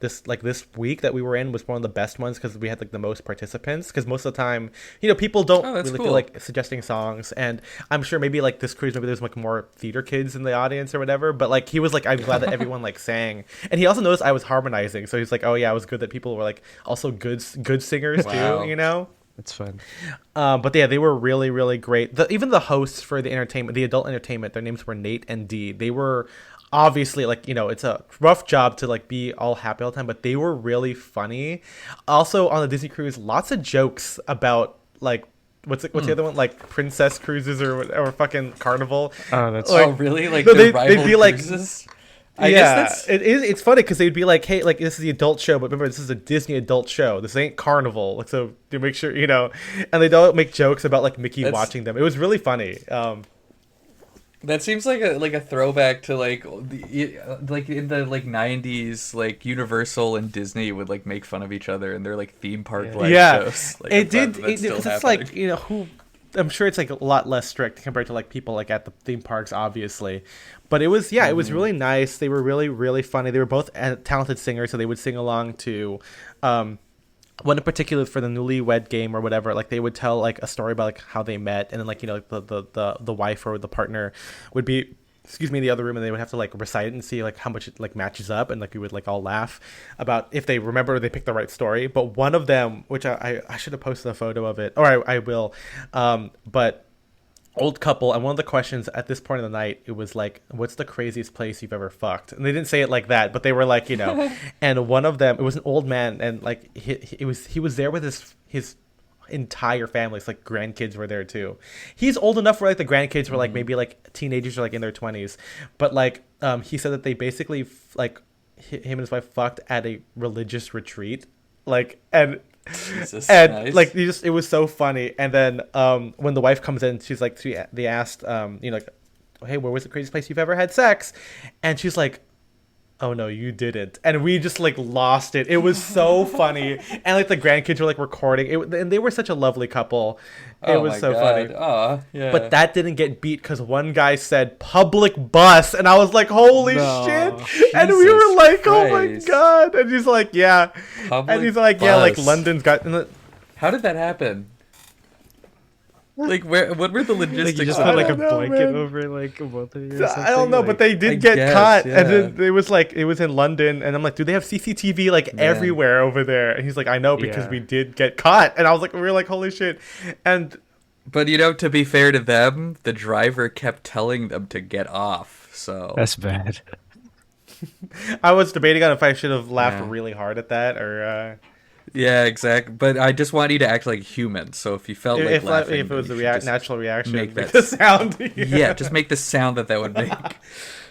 this week that we were in was one of the best ones because we had like the most participants, because most of the time people don't that's really cool. feel like suggesting songs, and I'm sure maybe like this cruise, maybe there's like more theater kids in the audience or whatever, but like he was like, I'm glad that everyone like sang, and he also noticed I was harmonizing, so he's like, oh yeah, it was good that people were like also good singers Wow. too. It's fun. But yeah, they were really, really great. Even the hosts for the adult entertainment, their names were Nate and Dee. They were obviously like, it's a rough job to like be all happy all the time, but they were really funny. Also on the Disney cruise, lots of jokes about like, what's the other one? Like princess cruises or fucking Carnival. Oh, that's Oh, really? Like No, the they'd rival be like- cruises? I guess guess it's funny because they'd be like, hey, like this is the adult show, but remember this is a Disney adult show. This ain't Carnival. Like, so to make sure, and they don't make jokes about like Mickey watching them. It was really funny. That seems like a throwback to like like in the like 90s, like Universal and Disney would like make fun of each other in their like theme park live shows. Like, it did. that's still It's happening. like who. I'm sure it's like a lot less strict compared to like people like at the theme parks, obviously. But it was it was really nice. They were really, really funny. They were both talented singers, so they would sing along to one in particular for the newlywed game or whatever. Like they would tell like a story about like how they met, and then like the wife or the partner would be excuse me, in the other room, and they would have to like recite it and see like how much it like matches up, and like we would like all laugh about if they remember they picked the right story. But one of them, which I should have posted a photo of it, or I will, but old couple, and one of the questions at this point of the night, it was like, what's the craziest place you've ever fucked? And they didn't say it like that, but they were like, you know, and one of them, it was an old man, and like he was there with his entire family. It's like grandkids were there too. He's old enough where like the grandkids were like maybe like teenagers or like in their 20s, but like he said that they basically like him and his wife fucked at a religious retreat, like, and Jesus, and nice. like it was so funny. And then when the wife comes in, she's like, they asked you know, like, hey, where was the craziest place you've ever had sex? And she's like, oh no, you didn't. And we just like lost it. It was so funny. And like the grandkids were like recording it, and they were such a lovely couple. It was so funny. Oh, yeah. But that didn't get beat because one guy said public bus, and I was like, holy shit. And we were like, oh my Christ. God. And he's like, yeah. Public And he's like, yeah, like bus. London's got. How did that happen? Like, what were the Like logistics? you just of put like that? a blanket over like both of you or something? I don't know, like, but they did I get guess, caught, yeah. and then it was like it was in London, and I'm like, do they have CCTV like Man. everywhere over there? And he's like, I know because Yeah. we did get caught, and I was like, we were like, holy shit, and But you know, to be fair to them, the driver kept telling them to get off. So That's bad. I was debating on if I should have laughed Yeah. really hard at that or yeah, exactly. But I just want you to act like human. So if you felt like laughing, if it was you a should just natural reaction, make make that the sound. yeah, just make the sound that would make. Watch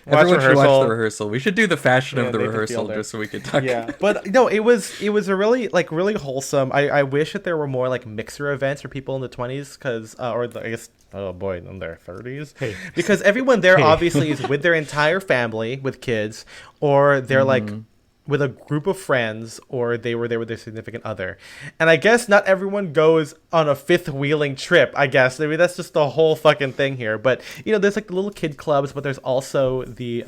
Everyone should watch rehearsal. the rehearsal. We should do the fashion Yeah, of the Nathan rehearsal Fielder. just so we could talk. Yeah, but no, it was a really really wholesome. I wish that there were more like mixer events for people in the 20s because I guess oh boy in their 30s because everyone there obviously is with their entire family with kids, or they're like with a group of friends, or they were there with their significant other. And I guess not everyone goes on a fifth wheeling trip, I guess. I mean, that's just the whole fucking thing here. But, you know, there's like little kid clubs, but there's also the,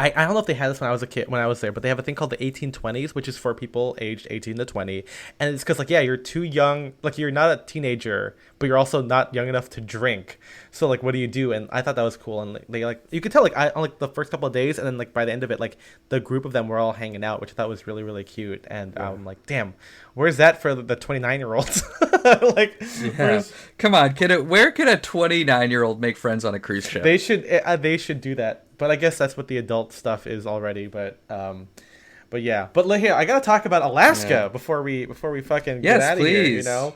I don't know if they had this when I was a kid, when I was there, but they have a thing called the 1820s, which is for people aged 18 to 20. And it's because, like, yeah, you're too young. Like, you're not a teenager, but you're also not young enough to drink. So, like, what do you do? And I thought that was cool. And they, like, you could tell, like, on, like, the first couple of days, and then, like, by the end of it, like, the group of them were all hanging out, which I thought was really, really cute. And I'm like, damn, where's that for the 29-year-olds? Like, Yeah. Come on, where can a 29-year-old make friends on a cruise ship? they should do that. But I guess that's what the adult stuff is already. But yeah. But here, I gotta talk about Alaska before we fucking get out of here. You please. know,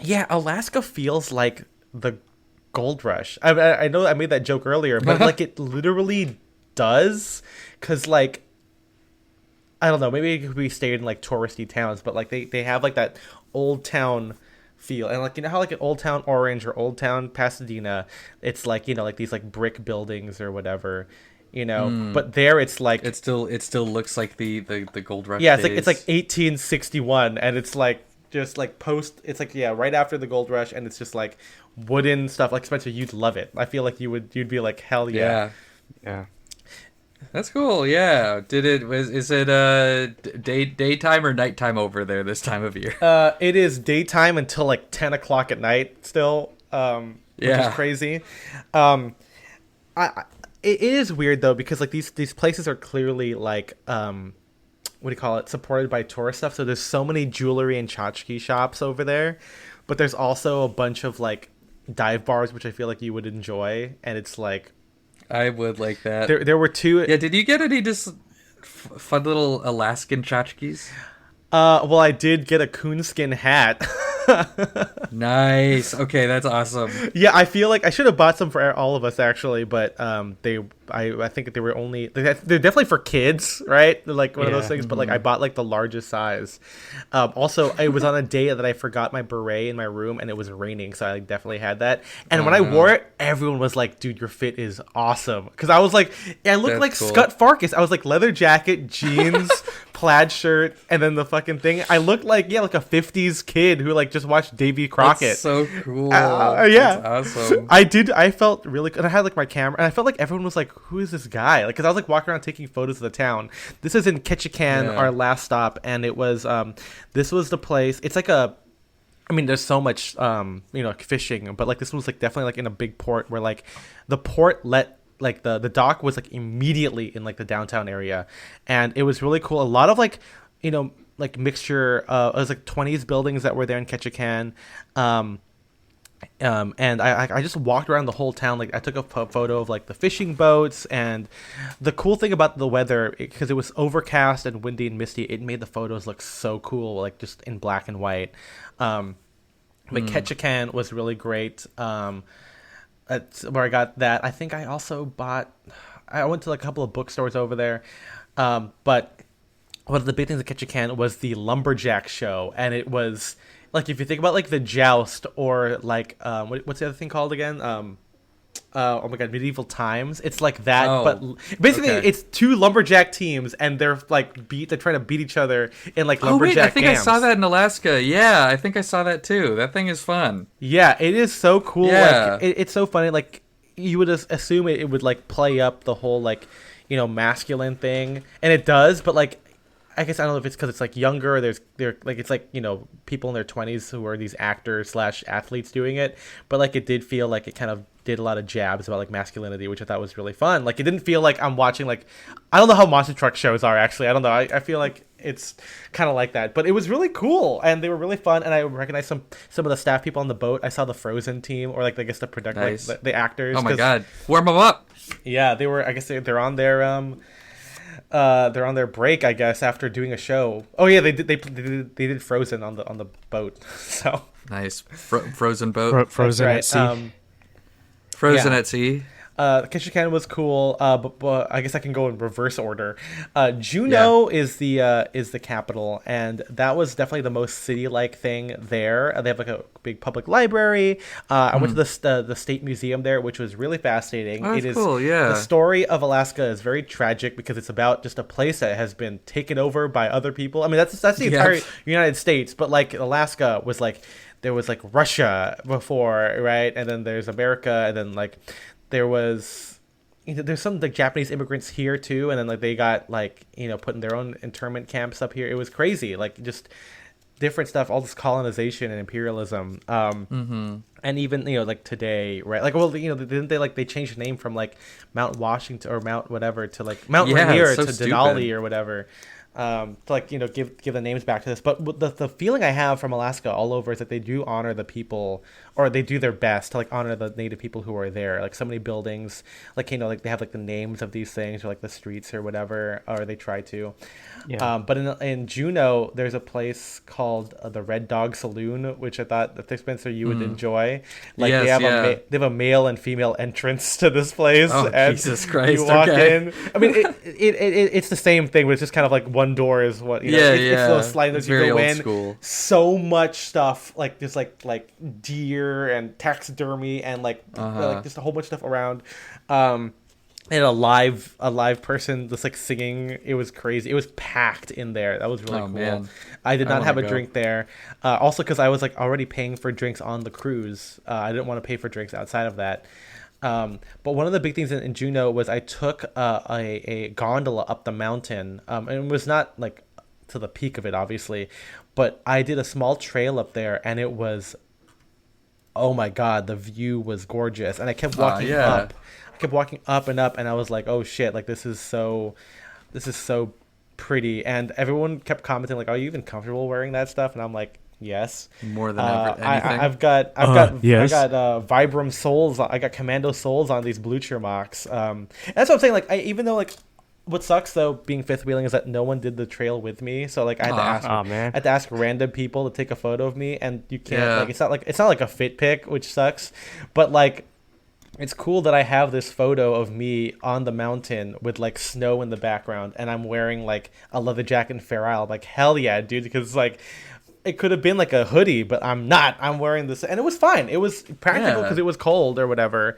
yeah, Alaska feels like the gold rush. I know I made that joke earlier, but like it literally does. Cause like I don't know, maybe we stayed in like touristy towns, but like they have like that old town feel, and like, you know how like an Old Town Orange or Old Town Pasadena, it's like, you know, like these like brick buildings or whatever, you know, but there it's like it still looks like the gold rush. yeah, days. it's like 1861, and it's like just like it's like, yeah, right after the gold rush, and it's just like wooden stuff. Like, Spencer, you'd love it. I feel like you'd be like, hell yeah. Yeah. That's cool. Yeah. Is it daytime or nighttime over there this time of year? It is daytime until like 10 o'clock at night still, which is crazy. It is weird though, because like these places are clearly like what do you call it, supported by tourist stuff. So there's so many jewelry and tchotchke shops over there, but there's also a bunch of like dive bars, which I feel like you would enjoy, and it's like I would like that. there were two. Yeah. Did you get any just fun little Alaskan tchotchkes? Well, I did get a coonskin hat. Nice. Okay, that's awesome. Yeah, I feel like I should have bought some for all of us actually, but I think they were only they're definitely for kids, right? They're like one of those things, but like I bought like the largest size. Also, it was on a day that I forgot my beret in my room, and it was raining, so I definitely had that. And when I wore it, everyone was like, "Dude, your fit is awesome." Because I was like, I looked That's like cool. Scott Farkus. I was like leather jacket, jeans, plaid shirt, and then the fucking thing. I looked like like a 50s kid who like just watched Davy Crockett. That's so cool. Yeah, That's awesome. I felt really good. And I had like my camera, and I felt like everyone was like, "Who is this guy?" Like, because I was like walking around taking photos of the town. This is in Ketchikan, our last stop, and it was this was the place. It's like a I mean, there's so much, like fishing, but like this one was like definitely like in a big port where like the port let like the dock was like immediately in like the downtown area, and it was really cool. A lot of like, like mixture. It was like 20s buildings that were there in Ketchikan. And I just walked around the whole town. Like I took a photo of like the fishing boats, and the cool thing about the weather, because it was overcast and windy and misty, it made the photos look so cool, like just in black and white. But Ketchikan was really great. That's where I got that. I think I also I went to like a couple of bookstores over there. But one of the big things at Ketchikan was the lumberjack show, and it was like, if you think about like the joust, or like what's the other thing called again? Oh my god, medieval times. It's like that, but basically it's two lumberjack teams, and they're like they're trying to beat each other in like lumberjack. I think games. I saw that in Alaska. Yeah, I think I saw that too. That thing is fun. Yeah, it is so cool. Yeah. Like it's so funny. Like you would assume it would like play up the whole like masculine thing, and it does, but like, I guess I don't know if it's because it's like younger, or they're like, it's like people in their 20s who are these actors / athletes doing it, but like it did feel like it kind of did a lot of jabs about like masculinity, which I thought was really fun. Like it didn't feel like I'm watching like, I don't know how monster truck shows are actually. I don't know. I feel like it's kind of like that, but it was really cool, and they were really fun, and I recognized some of the staff people on the boat. I saw the Frozen team, or like I guess the production, Nice. like, the actors. Oh my god, warm them up. Yeah, they were. I guess they're on their they're on their break, I guess, after doing a show. Oh yeah, they did Frozen on the boat. So Nice. Frozen boat. Frozen right. at sea. Frozen yeah. at sea. Ketchikan was cool, but I guess I can go in reverse order. Juneau is the capital, and that was definitely the most city-like thing there. They have like a big public library. I went to the State Museum there, which was really fascinating. Oh, that's cool, yeah. The story of Alaska is very tragic because it's about just a place that has been taken over by other people. I mean, that's the entire United States, but like Alaska was like, there was like Russia before, right? And then there's America, and then like there was, there's some like Japanese immigrants here too, and then like they got like put in their own internment camps up here. It was crazy, like just different stuff, all this colonization and imperialism. And even like today, right? Like, well, didn't they like they changed the name from like Mount Washington or Mount whatever to like Mount Rainier to Denali or whatever. To like give the names back to this, but the feeling I have from Alaska all over is that they do honor the people, or they do their best to like honor the native people who are there. Like so many buildings, like like they have like the names of these things, or like the streets or whatever, or they try to. Yeah. But in Juneau, there's a place called the Red Dog Saloon, which I thought that Spencer you would enjoy. Like they have a male and female entrance to this place. Oh, and Jesus Christ! You walk in. I mean, it's the same thing, but it's just kind of like one door is what it's those sliding doors you go in. School. So much stuff, like there's like deer and taxidermy and like just a whole bunch of stuff around. And a live person just like singing. It was crazy. It was packed in there. That was really cool. Man. I did not have a drink there. Also because I was like already paying for drinks on the cruise. I didn't want to pay for drinks outside of that. But one of the big things in Juneau was I took a gondola up the mountain. And it was not like to the peak of it, obviously, but I did a small trail up there, and it was, oh my god, the view was gorgeous. And I kept walking up. I kept walking up and up, and I was like, oh shit, like this is so pretty. And everyone kept commenting like, are you even comfortable wearing that stuff? And I'm like, yes. More than ever, anything. I've got Vibram soles. I got Commando soles on these Blue Cheer mocks. That's what I'm saying. Like, even though like, what sucks though being fifth wheeling is that no one did the trail with me. So like, I had to ask random people to take a photo of me, and you can't like, it's not like a fit pic, which sucks, but like, it's cool that I have this photo of me on the mountain with like snow in the background, and I'm wearing like a leather jacket and Fair Isle. I'm like, hell yeah, dude, because like it could have been like a hoodie, but I'm not. I'm wearing this, and it was fine. It was practical because it was cold or whatever.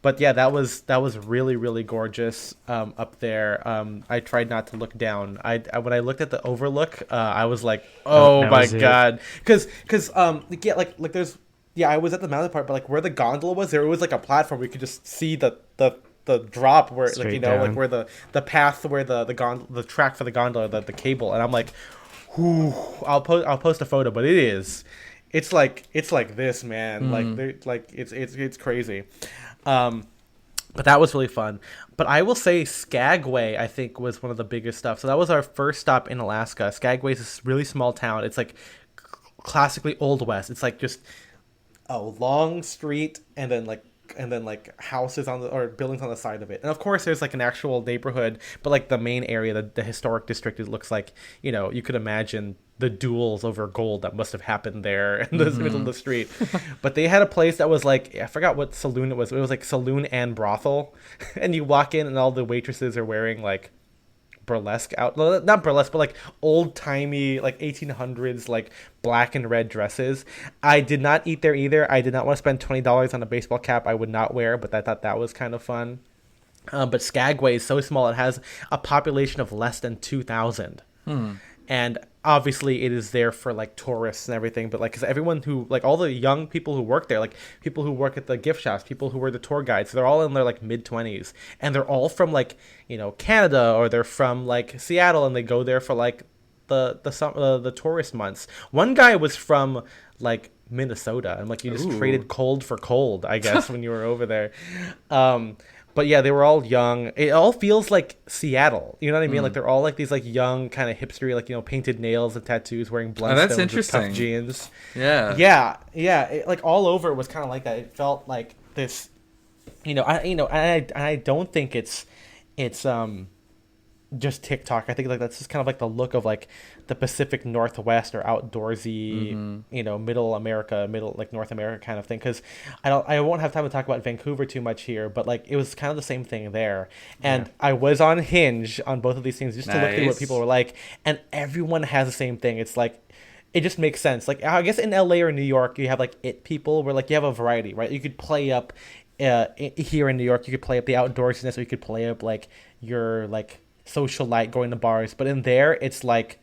But yeah, that was really, really gorgeous up there. I tried not to look down. When I looked at the overlook, I was like, oh my god, because there's. Yeah, I was at the mountain part, but like where the gondola was, there was like a platform where you could just see the drop where straight like down. like where the path where the track for the gondola, the cable, and I'm like, Whew, I'll post a photo, but it's like this, man. Like they're like it's crazy. But that was really fun. But I will say Skagway, I think, was one of the biggest stuff. So that was our first stop in Alaska. Skagway is this really small town. It's like classically Old West. It's like just a long street and then like houses on the or buildings on the side of it. And of course there's like an actual neighborhood, but like the main area, the historic district, it looks like, you could imagine the duels over gold that must have happened there in the middle of the street. But they had a place that was like, I forgot what saloon it was. It was like saloon and brothel. And you walk in and all the waitresses are wearing like burlesque not burlesque, but like old timey like 1800s like black and red dresses. I did not eat there either. I did not want to spend $20 on a baseball cap I would not wear, but I thought that was kind of fun. But Skagway is so small, it has a population of less than 2,000. And obviously it is there for like tourists and everything, but like because everyone who like all the young people who work there, like people who work at the gift shops, people who were the tour guides, they're all in their like mid-20s, and they're all from like Canada, or they're from like Seattle, and they go there for like the tourist months. One guy was from like Minnesota, and like you just traded cold for cold, I guess, when you were over there. But yeah, they were all young. It all feels like Seattle. You know what I mean? Like they're all like these like young kind of hipstery, like painted nails and tattoos, wearing Blundstones with tough jeans. Yeah. Like all over it was kind of like that. It felt like this, I don't think it's just TikTok. I think like that's just kind of like the look of like the Pacific Northwest or outdoorsy, middle America, like North America kind of thing. Because I won't have time to talk about Vancouver too much here, but like it was kind of the same thing there. And I was on Hinge on both of these things just to look at what people were like, and everyone has the same thing. It's like, it just makes sense. Like I guess in LA or New York, you have like it people where like you have a variety, right? You could play up here in New York, you could play up the outdoorsiness, or you could play up like your like socialite going to bars. But in there, it's like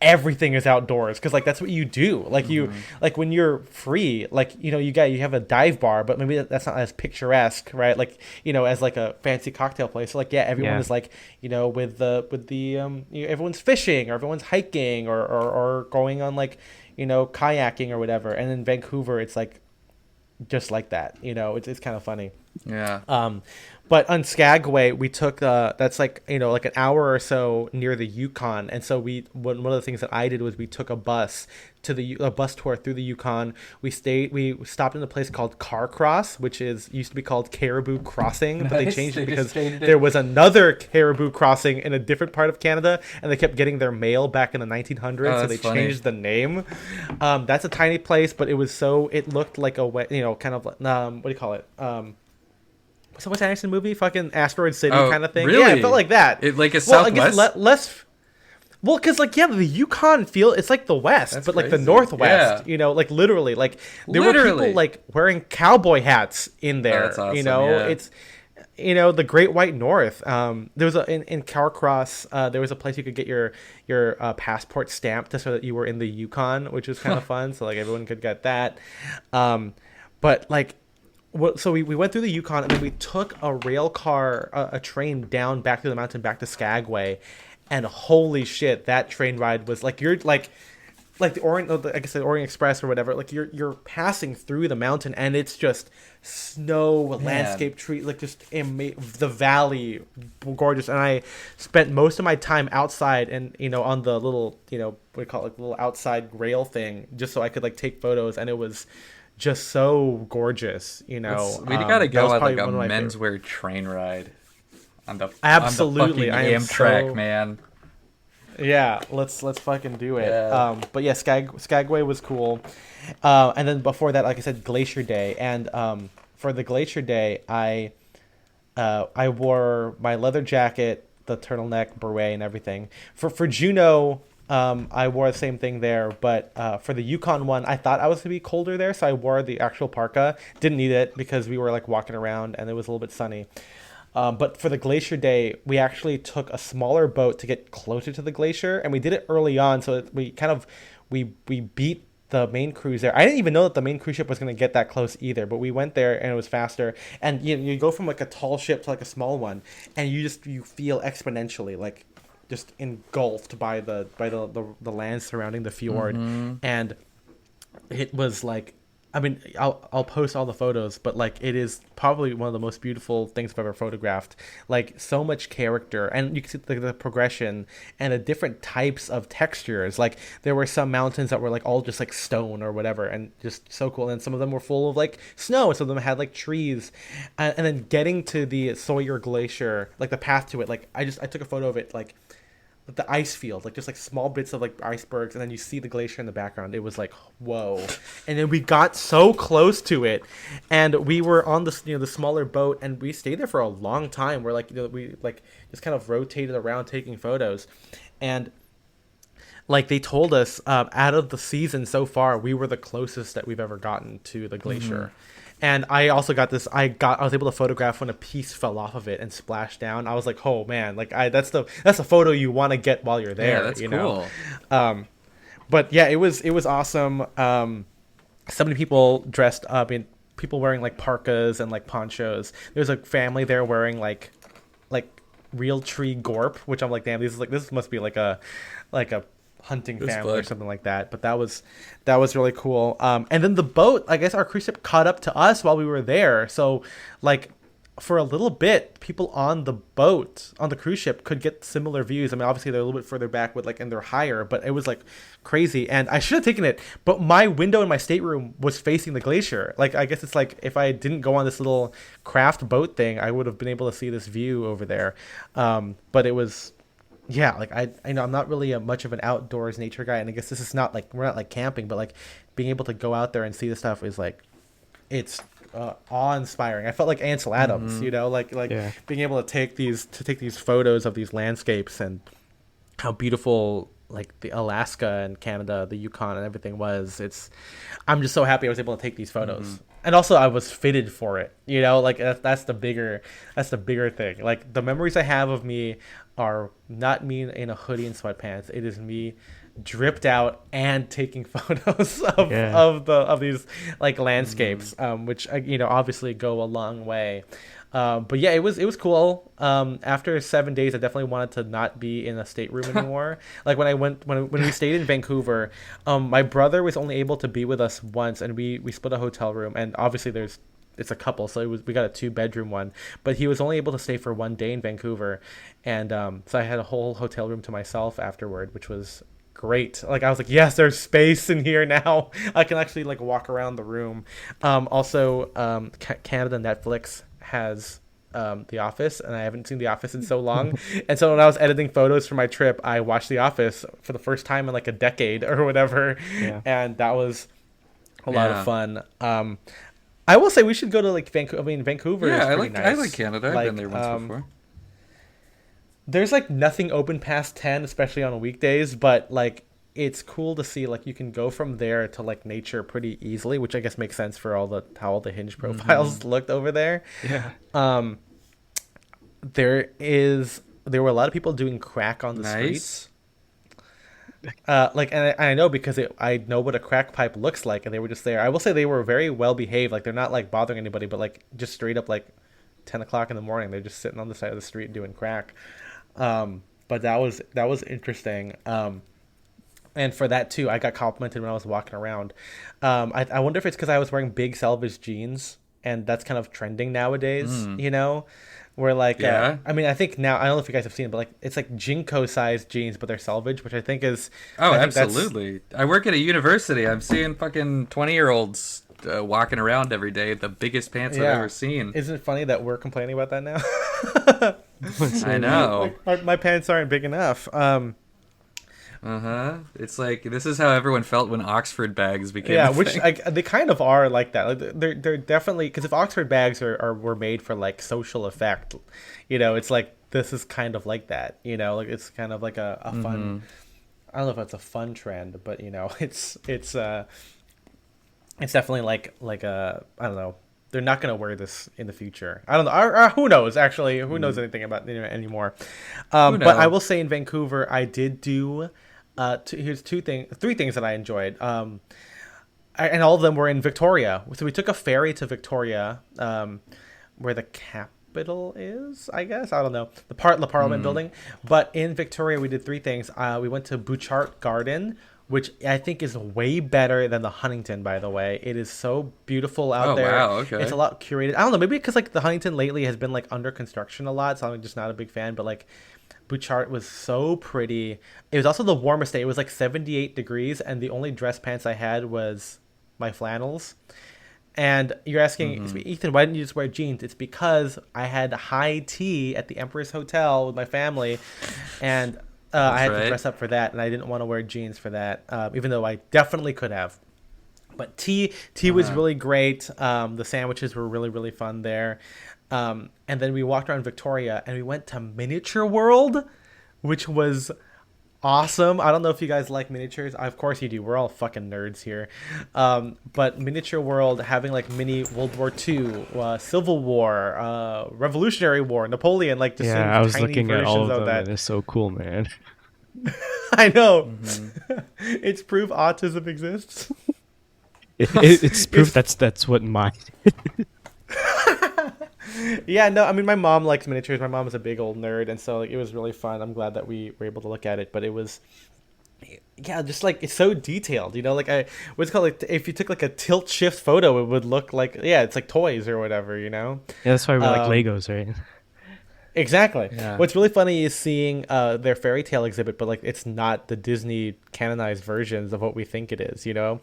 everything is outdoors, because like that's what you do. Like you like when you're free, like you have a dive bar, but maybe that's not as picturesque, right? Like as like a fancy cocktail place. So like everyone is like with the everyone's fishing, or everyone's hiking, or going on like kayaking or whatever. And in Vancouver, it's like just like that. It's kind of funny. But on Skagway, we took that's like like an hour or so near the Yukon, and so one of the things that I did was we took a bus a bus tour through the Yukon. We stopped in a place called Carcross, which used to be called Caribou Crossing, but they changed it because there was another Caribou Crossing in a different part of Canada, and they kept getting their mail back in the 1900s, so they changed the name. That's a tiny place, but it looked like a kind of what do you call it? So what's Anderson movie? Fucking Asteroid City kind of thing. Really? Yeah, it felt like that. It like a Southwest? I guess less. Well, because like the Yukon it's like the West, but like the Northwest. Like literally, like there were people like wearing cowboy hats in there. That's awesome. It's the Great White North. There was in Carcross, there was a place you could get your passport stamped so that you were in the Yukon, which was kind of fun. So like everyone could get that. But like. So we went through the Yukon, and then we took a rail car, a train down back to the mountain, back to Skagway, and holy shit, that train ride was like the Orient, I guess the Orient Express or whatever. Like you're passing through the mountain, and it's just snow, landscape, tree, like just the valley, gorgeous. And I spent most of my time outside, and on the little what do you call it, little outside rail thing, just so I could like take photos, and it was just so gorgeous. We gotta go on like a menswear train ride on the absolutely on the Amtrak, man. Yeah, let's fucking do it. But yeah, Skagway was cool. And then before that, like I said, Glacier Day. And for the Glacier Day, I wore my leather jacket, the turtleneck, beret, and everything. For Juneau, I wore the same thing there, but for the Yukon one, I thought I was gonna be colder there, so I wore the actual parka. Didn't need it because we were like walking around and it was a little bit sunny. But for the Glacier Day, we actually took a smaller boat to get closer to the glacier, and we did it early on, so we beat the main cruise there. I didn't even know that the main cruise ship was going to get that close either, but we went there and it was faster. And you go from like a tall ship to like a small one, and you feel exponentially like just engulfed by the land surrounding the fjord, and it was like, I mean, I'll post all the photos, but like it is probably one of the most beautiful things I've ever photographed. Like so much character, and you can see the progression and the different types of textures. Like there were some mountains that were like all just like stone or whatever, and just so cool. And some of them were full of like snow, and some of them had like trees. And then getting to the Sawyer Glacier, like the path to it, like I took a photo of it, like the ice field, like just like small bits of like icebergs, and then you see the glacier in the background. It was like, whoa. And then we got so close to it, and we were on the, the smaller boat, and we stayed there for a long time. We're like, we like just kind of rotated around taking photos, and like they told us, out of the season so far, we were the closest that we've ever gotten to the glacier. And I also got this. I was able to photograph when a piece fell off of it and splashed down. I was like, oh man, like that's the photo you want to get while you're there. Yeah, that's cool. But yeah, it was awesome. So many people dressed up, in people wearing like parkas and like ponchos. There's a family there wearing like real tree gorp, which I'm like, damn, this must be like a hunting family or something like that. But that was really cool. And then the boat, I guess our cruise ship caught up to us while we were there, so like for a little bit, people on the boat, on the cruise ship, could get similar views. I mean, obviously they're a little bit further back with like, and they're higher, but it was like crazy. And I should have taken it, but my window in my stateroom was facing the glacier. Like, I guess it's like if I didn't go on this little craft boat thing, I would have been able to see this view over there. But it was, yeah, like I know I'm not really much of an outdoors nature guy, and I guess this is not like, we're not like camping, but like being able to go out there and see this stuff is like, it's awe-inspiring. I felt like Ansel Adams, like being able to take these photos of these landscapes and how beautiful like the Alaska and Canada, the Yukon and everything was. I'm just so happy I was able to take these photos. And also I was fitted for it, like that's the bigger thing. Like the memories I have of me are not me in a hoodie and sweatpants. It is me dripped out and taking photos of these like landscapes, which obviously go a long way. But yeah, it was cool. After 7 days, I definitely wanted to not be in a stateroom anymore. Like when we stayed in Vancouver, my brother was only able to be with us once, and we split a hotel room. And obviously it's a couple, so we got a 2-bedroom one, but he was only able to stay for 1 day in Vancouver. And so I had a whole hotel room to myself afterward, which was great. Like I was like, yes, there's space in here now. I can actually like walk around the room. Also, Canada Netflix has The Office, and I haven't seen The Office in so long. And so when I was editing photos for my trip, I watched The Office for the first time in like a decade or whatever. And that was a lot of fun. I will say we should go to like Vancouver. I mean, Vancouver is pretty nice. I like Canada. I've been there once before. There's like nothing open past 10, especially on weekdays, but like it's cool to see like you can go from there to like nature pretty easily, which I guess makes sense for how all the Hinge profiles looked over there. Yeah. There were a lot of people doing crack on the streets. And I know because I know what a crack pipe looks like, and they were just there. I will say they were very well behaved. Like they're not like bothering anybody, but like just straight up like 10 o'clock in the morning, they're just sitting on the side of the street doing crack. But that was interesting. And for that too, I got complimented when I was walking around. I wonder if it's because I was wearing big selvage jeans, and that's kind of trending nowadays. Where like, I mean, I think now, I don't know if you guys have seen it, but like it's like Jinko sized jeans, but they're selvage, which I think is. Oh, absolutely! I work at a university. I'm seeing fucking 20-year-olds walking around every day, the biggest pants I've ever seen. Isn't it funny that we're complaining about that now? I know. My pants aren't big enough. It's like this is how everyone felt when Oxford bags became a which thing. they kind of are like that. Like they're definitely, because if Oxford bags were made for like social effect, it's like this is kind of like that. Like it's kind of like a fun. I don't know if it's a fun trend, but it's definitely like a, I don't know. They're not going to wear this in the future. I don't know. Who knows, actually? Who knows anything about it anymore? But I will say in Vancouver, I did do... here's three things that I enjoyed. And all of them were in Victoria. So we took a ferry to Victoria, where the Capitol is, I guess. I don't know. The Parliament building. But in Victoria, we did three things. We went to Bouchard Garden, which I think is way better than the Huntington, by the way. It is so beautiful out there. Wow, okay. It's a lot curated. I don't know, maybe because like the Huntington lately has been like under construction a lot, so I'm just not a big fan. But like Bouchard was so pretty. It was also the warmest day. It was like 78 degrees, and the only dress pants I had was my flannels. And you're asking, Ethan, why didn't you just wear jeans? It's because I had high tea at the Empress Hotel with my family, and I had to dress up for that, and I didn't want to wear jeans for that, even though I definitely could have. But tea was really great. The sandwiches were really, really fun there. And then we walked around Victoria, and we went to Miniature World, which was awesome. I don't know if you guys like miniatures. Of course you do. We're all fucking nerds here. But Miniature World, having like mini World War II, Civil War, Revolutionary War, Napoleon, like just I was tiny looking at all of them, that. and it's so cool, man. I know. It's proof autism exists. It's proof that's what mine. Yeah, no, I mean, my mom likes miniatures. My mom is a big old nerd, and so like, it was really fun. I'm glad that we were able to look at it, but it was, yeah, just like it's so detailed, you know. Like what's it called? Like, if you took like a tilt shift photo, it would look like it's like toys or whatever, you know. Yeah, that's why we like Legos, right? Exactly. Yeah. What's really funny is seeing their fairy tale exhibit, but like it's not the Disney canonized versions of what we think it is, you know.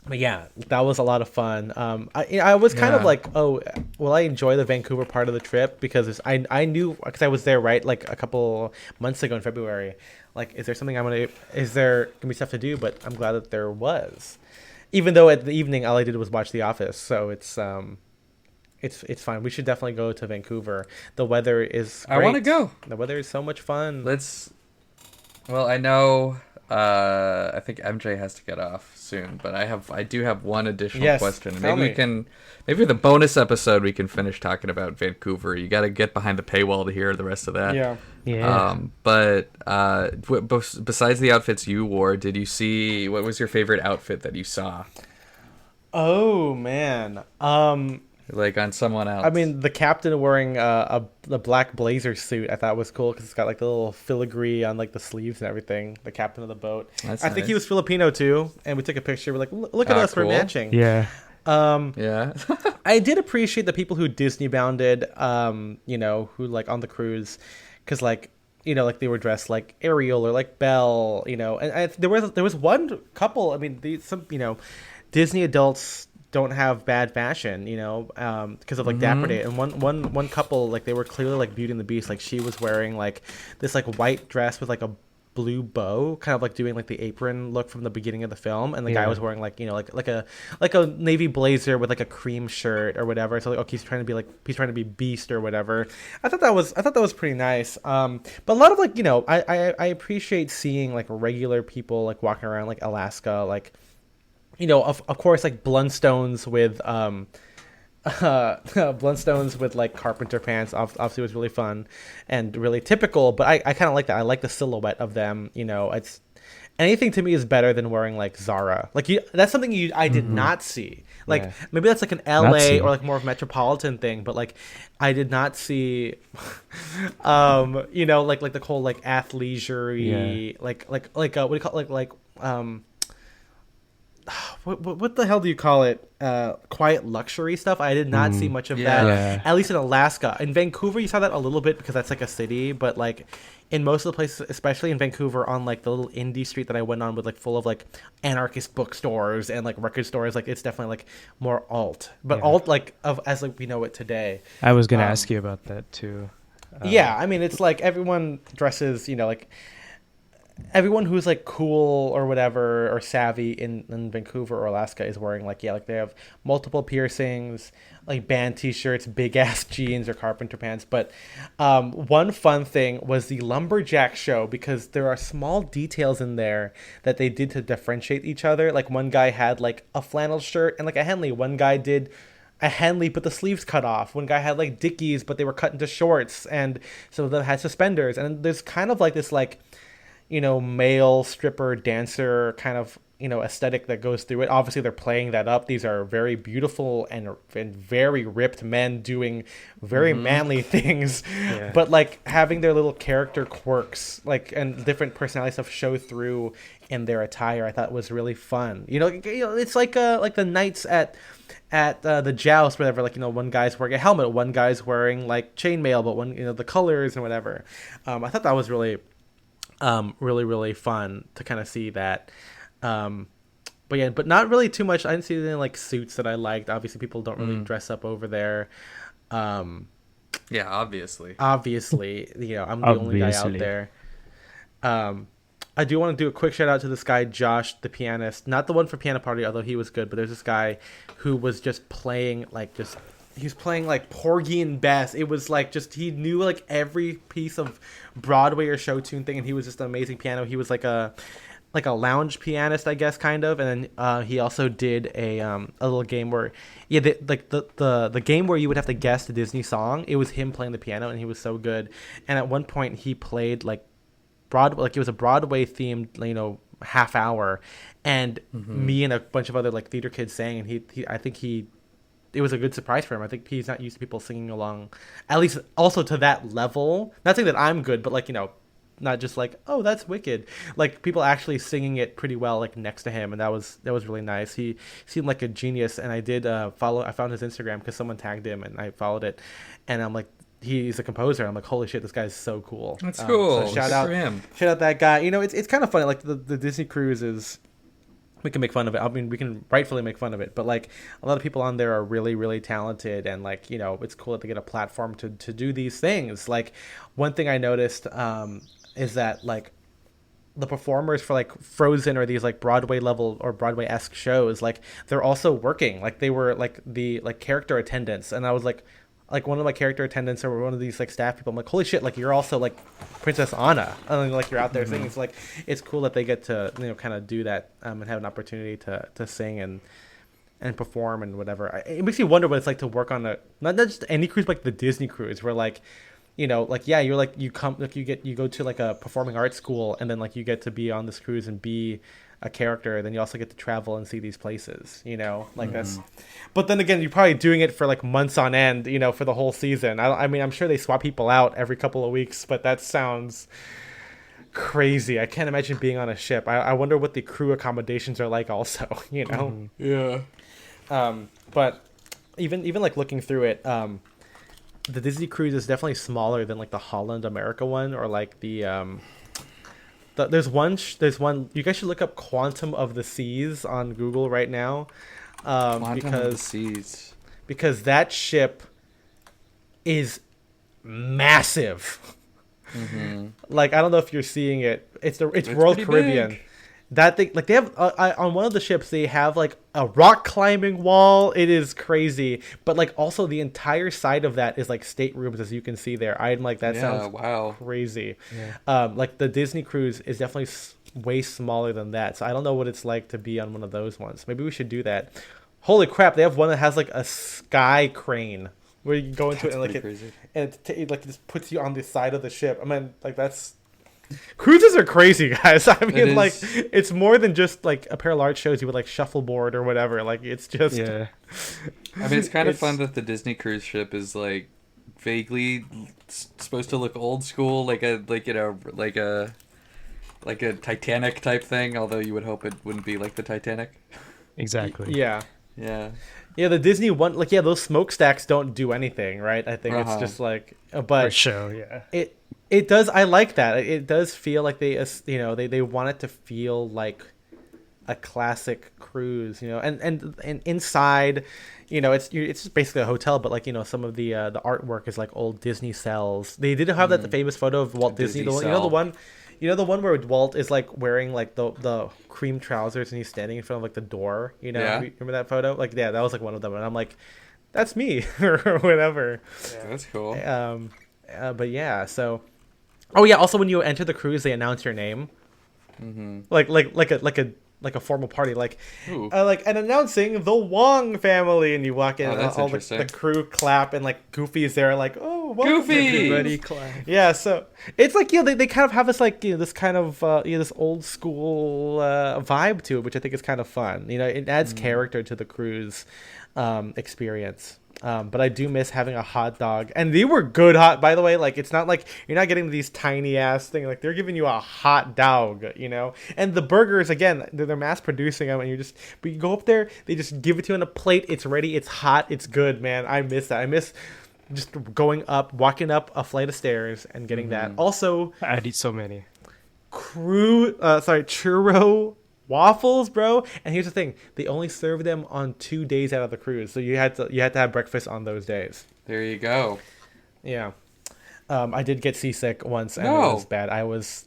But yeah, that was a lot of fun. I was kind of like, oh, will I enjoy the Vancouver part of the trip? Because I knew, because I was there, right, like a couple months ago in February. Like, is there there gonna be stuff to do? But I'm glad that there was. Even though at the evening, all I did was watch The Office. So it's fine. We should definitely go to Vancouver. The weather is great. I want to go. The weather is so much fun. Well, I know. I think MJ has to get off soon, but I do have one additional question. Maybe the bonus episode we can finish talking about Vancouver. You got to get behind the paywall to hear the rest of that. Yeah. But besides the outfits you wore, did you see, what was your favorite outfit that you saw? Oh man. Like on someone else. I mean, the captain wearing the black blazer suit, I thought was cool because it's got like the little filigree on like the sleeves and everything. The captain of the boat. I think he was Filipino too, and we took a picture. We're like, look at us, cool. We're matching. Yeah. Yeah. I did appreciate the people who Disney bounded, you know, who like on the cruise, because like, you know, like they were dressed like Ariel or like Belle, you know, and there was one couple. I mean, you know, Disney adults don't have bad fashion, you know, because of like Dapper Day. And one couple, like they were clearly like Beauty and the Beast. Like she was wearing like this like white dress with like a blue bow, kind of like doing like the apron look from the beginning of the film, and the guy was wearing like, you know, like a navy blazer with like a cream shirt or whatever. So like, okay, he's trying to be Beast or whatever. I thought that was pretty nice. But a lot of like, you know, I appreciate seeing like regular people like walking around like Alaska, like, you know, of course, like Blundstones with like carpenter pants obviously was really fun and really typical, but I kind of like that. I like the silhouette of them, you know. It's anything to me is better than wearing like Zara. Like that's something I did not see. Like maybe that's like an LA or like more of a metropolitan thing, but like I did not see you know, like the whole like athleisure like what do you call it, like what the hell do you call it? Quiet luxury stuff. I did not see much of that. Yeah. At least in Alaska. In Vancouver, you saw that a little bit because that's like a city. But like in most of the places, especially in Vancouver, on like the little indie street that I went on, with like full of like anarchist bookstores and like record stores, like it's definitely like more alt. But alt like as like we know it today. I was gonna ask you about that too. Yeah, I mean it's like everyone dresses, you know, like. Everyone who's like cool or whatever or savvy in Vancouver or Alaska is wearing like they have multiple piercings, like band t-shirts, big ass jeans or carpenter pants. But one fun thing was the lumberjack show, because there are small details in there that they did to differentiate each other. Like one guy had like a flannel shirt and like a Henley. One guy did a Henley but the sleeves cut off. One guy had like Dickies but they were cut into shorts, and some of them had suspenders. And there's kind of like this like, male stripper dancer kind of aesthetic that goes through it. Obviously they're playing that up. These are very beautiful and very ripped men doing very manly things, but like having their little character quirks like and different personality stuff show through in their attire. I thought was really fun. It's like the knights at the joust, whatever. Like one guy's wearing a helmet, one guy's wearing like chainmail, but one the colors and whatever. I thought that was really really fun to kind of see that. But not really too much. I didn't see any like suits that I liked. Obviously people don't really dress up over there. Yeah, obviously I'm the only guy out there. I do want to do a quick shout out to this guy Josh, the pianist, not the one for Piano Party, although he was good, but there's this guy who was just playing he was playing like Porgy and Bess. It was like he knew like every piece of Broadway or show tune thing, and he was just an amazing piano. He was like a lounge pianist, I guess, kind of, and then he also did a little game where the game where you would have to guess the Disney song. It was him playing the piano, and he was so good. And at one point he played like Broadway, like it was a Broadway themed half hour, and me and a bunch of other like theater kids sang, and it was a good surprise for him. I think he's not used to people singing along, at least also to that level. Not saying that I'm good, but like not just like, oh, that's wicked. Like people actually singing it pretty well, like next to him, and that was really nice. He seemed like a genius, and I did I found his Instagram because someone tagged him, and I followed it, and I'm like, he's a composer. I'm like, holy shit, this guy's so cool. That's cool. So shout out that guy. It's kind of funny. Like the Disney cruise is. We can make fun of it. I mean, we can rightfully make fun of it, but like a lot of people on there are really, really talented, and like it's cool that they get a platform to do these things. Like one thing I noticed is that like the performers for like Frozen or these like Broadway level or Broadway-esque shows, like they're also working. Like they were like the like character attendants, and I was like one of my character attendants or one of these like staff people. I'm like, holy shit, like you're also like Princess Anna, and like you're out there singing. It's like it's cool that they get to kind of do that and have an opportunity to sing and perform and whatever. It makes you wonder what it's like to work on not just any cruise, but like the Disney cruise, where like like you're like you go to like a performing arts school, and then like you get to be on this cruise and be a character, then you also get to travel and see these places, like that's, but then again, you're probably doing it for like months on end, for the whole season. I mean, I'm sure they swap people out every couple of weeks, but that sounds crazy. I can't imagine being on a ship. I wonder what the crew accommodations are like also, Yeah. But even like looking through it, the Disney cruise is definitely smaller than like the Holland America one, or like there's one you guys should look up Quantum of the Seas on Google right now, Quantum of the Seas, because that ship is massive. Like I don't know if you're seeing it. It's Royal Caribbean. Big. That thing, like they have on one of the ships, they have like a rock climbing wall. It is crazy, but like also the entire side of that is like staterooms, as you can see there. I'm like, that sounds crazy. Like the Disney cruise is definitely way smaller than that, so I don't know what it's like to be on one of those ones. Maybe we should do that. Holy crap, they have one that has like a sky crane where you go into it and like it like just puts you on the side of the ship. I mean, like that's. Cruises are crazy, guys. I mean, like it's more than just like a pair of large shows you would like shuffleboard or whatever. Like it's just I mean, it's kind of fun that the Disney cruise ship is like vaguely supposed to look old school, like a Titanic type thing, although you would hope it wouldn't be like the Titanic. Exactly. Yeah, the Disney one, like those smokestacks don't do anything, right? I think it's just like but for show, It does. I like that. It does feel like they want it to feel like a classic cruise, and inside, it's just basically a hotel, but like some of the artwork is like old Disney cells. They did have that famous photo of Walt Disney, the one, the one where Walt is like wearing like the cream trousers and he's standing in front of like the door. Remember that photo? Like that was like one of them, and I'm like, that's me or whatever. Yeah. That's cool. But yeah, so. Oh yeah! Also, when you enter the cruise, they announce your name, like a formal party, like and announcing the Wong family, and you walk in, and all the crew clap, and like Goofy's there, like, oh Goofy! Everybody clap. Yeah, so it's like, they kind of have this like, this kind of this old school vibe to it, which I think is kind of fun. It adds character to the cruise experience. But I do miss having a hot dog, and they were good hot, by the way. Like, it's not like you're not getting these tiny ass thing. Like, they're giving you a hot dog, And the burgers, again, they're mass producing them, and but you go up there, they just give it to you on a plate. It's ready. It's hot. It's good, man. I miss that. I miss just walking up a flight of stairs and getting that. Also, I'd eat so many. churro waffles, bro. And here's the thing: they only serve them on 2 days out of the cruise, so you had to have breakfast on those days. There you go. Yeah. I did get seasick once, and No. it was bad.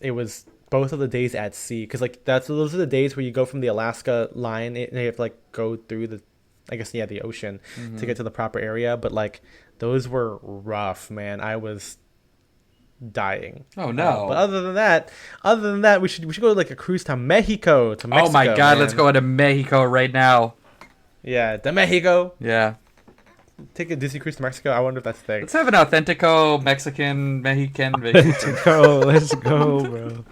It was both of the days at sea, because like those are the days where you go from the Alaska line and you have to like go through the ocean to get to the proper area. But like those were rough, man. I was dying. Oh no. But other than that, we should go to like a cruise to Mexico. Oh my god, man. let's go to Mexico right now. Yeah, to Mexico. Yeah. Take a Disney cruise to Mexico. I wonder if that's the thing. Let's have an authentico Mexican vacation. Let's go, bro.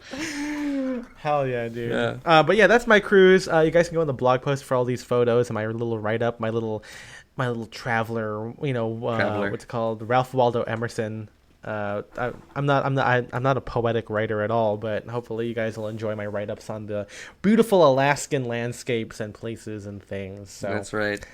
Hell yeah, dude. Yeah. But yeah, that's my cruise. You guys can go on the blog post for all these photos and my little write up, my little traveler. Traveler. What's it called? Ralph Waldo Emerson. I'm not a poetic writer at all, but hopefully you guys will enjoy my write ups on the beautiful Alaskan landscapes and places and things. So That's right.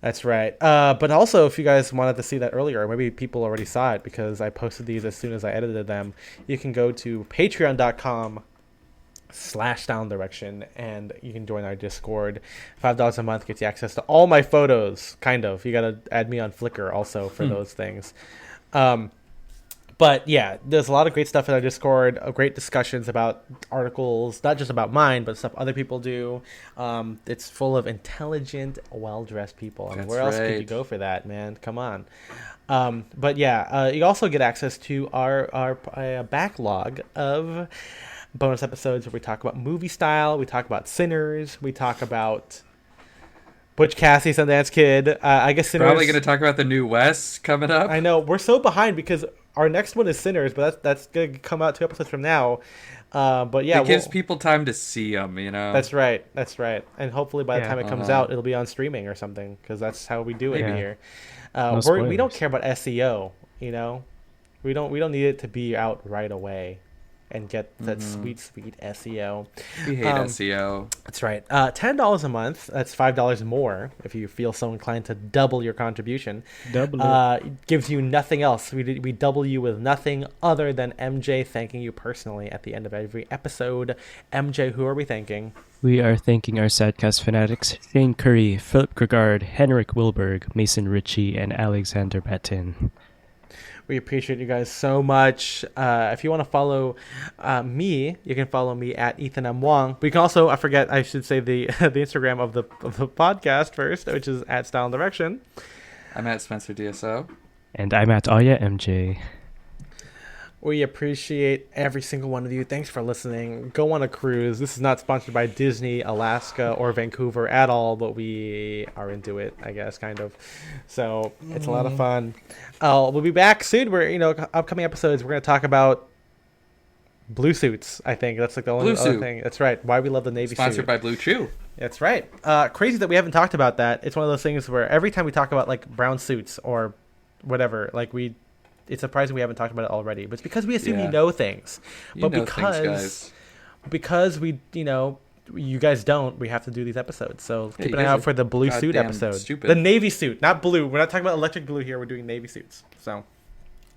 That's right. But also, if you guys wanted to see that earlier, maybe people already saw it because I posted these as soon as I edited them. You can go to patreon.com/downdirection and you can join our Discord. $5 a month gets you access to all my photos, kind of. You got to add me on Flickr also for those things. But yeah, there's a lot of great stuff in our Discord, great discussions about articles, not just about mine, but stuff other people do. It's full of intelligent, well-dressed people. I mean, where else could you go for that, man? Come on. But yeah, you also get access to our backlog of bonus episodes where we talk about movie style, we talk about Sinners, we talk about Butch Cassidy, Sundance Kid. I guess Sinners. Probably going to talk about the new Wes coming up. I know we're so behind because our next one is Sinners, but that's going to come out 2 episodes from now. But yeah, it gives people time to see them, That's right. And hopefully by the time it comes out, it'll be on streaming or something because that's how we do it here. We don't care about SEO. We don't need it to be out right away and get that sweet SEO. We hate SEO. That's right. $10 a month. That's $5 more if you feel so inclined to double your contribution. Gives you nothing else. We double you with nothing other than MJ thanking you personally at the end of every episode. MJ, who are we thanking? We are thanking our Sadcast fanatics, Shane Curry, Philip Gregard, Henrik Wilberg, Mason Ritchie, and Alexander Batin. We appreciate you guys so much. If you want to follow me, you can follow me at Ethan M. Wong. But you can also, I should say the Instagram of the podcast first, which is at Style and Direction. I'm at Spencer DSO. And I'm at Aya MJ. We appreciate every single one of you. Thanks for listening. Go on a cruise. This is not sponsored by Disney, Alaska, or Vancouver at all, but we are into it, I guess, kind of. So it's a lot of fun. We'll be back soon. Upcoming episodes, we're going to talk about blue suits, I think. That's like the only other thing. That's right. Why we love the Navy suit. Sponsored by Blue Chew. That's right. Crazy that we haven't talked about that. It's one of those things where every time we talk about like brown suits or whatever, like it's surprising we haven't talked about it already, but it's because we assume you know things. Because we, you guys don't, we have to do these episodes. So keep an eye out for the blue suit episode. Stupid. The Navy suit, not blue. We're not talking about electric blue here. We're doing Navy suits. So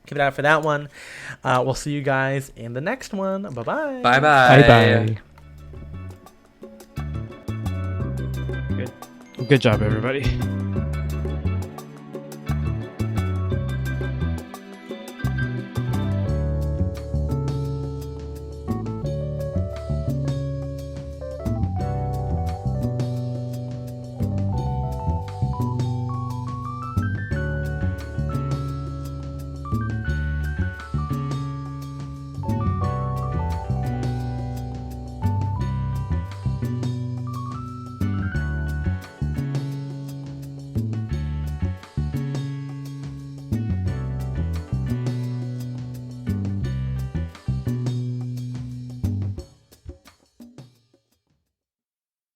keep an eye out for that one. We'll see you guys in the next one. Bye-bye. Bye-bye. Bye-bye. Good job, everybody.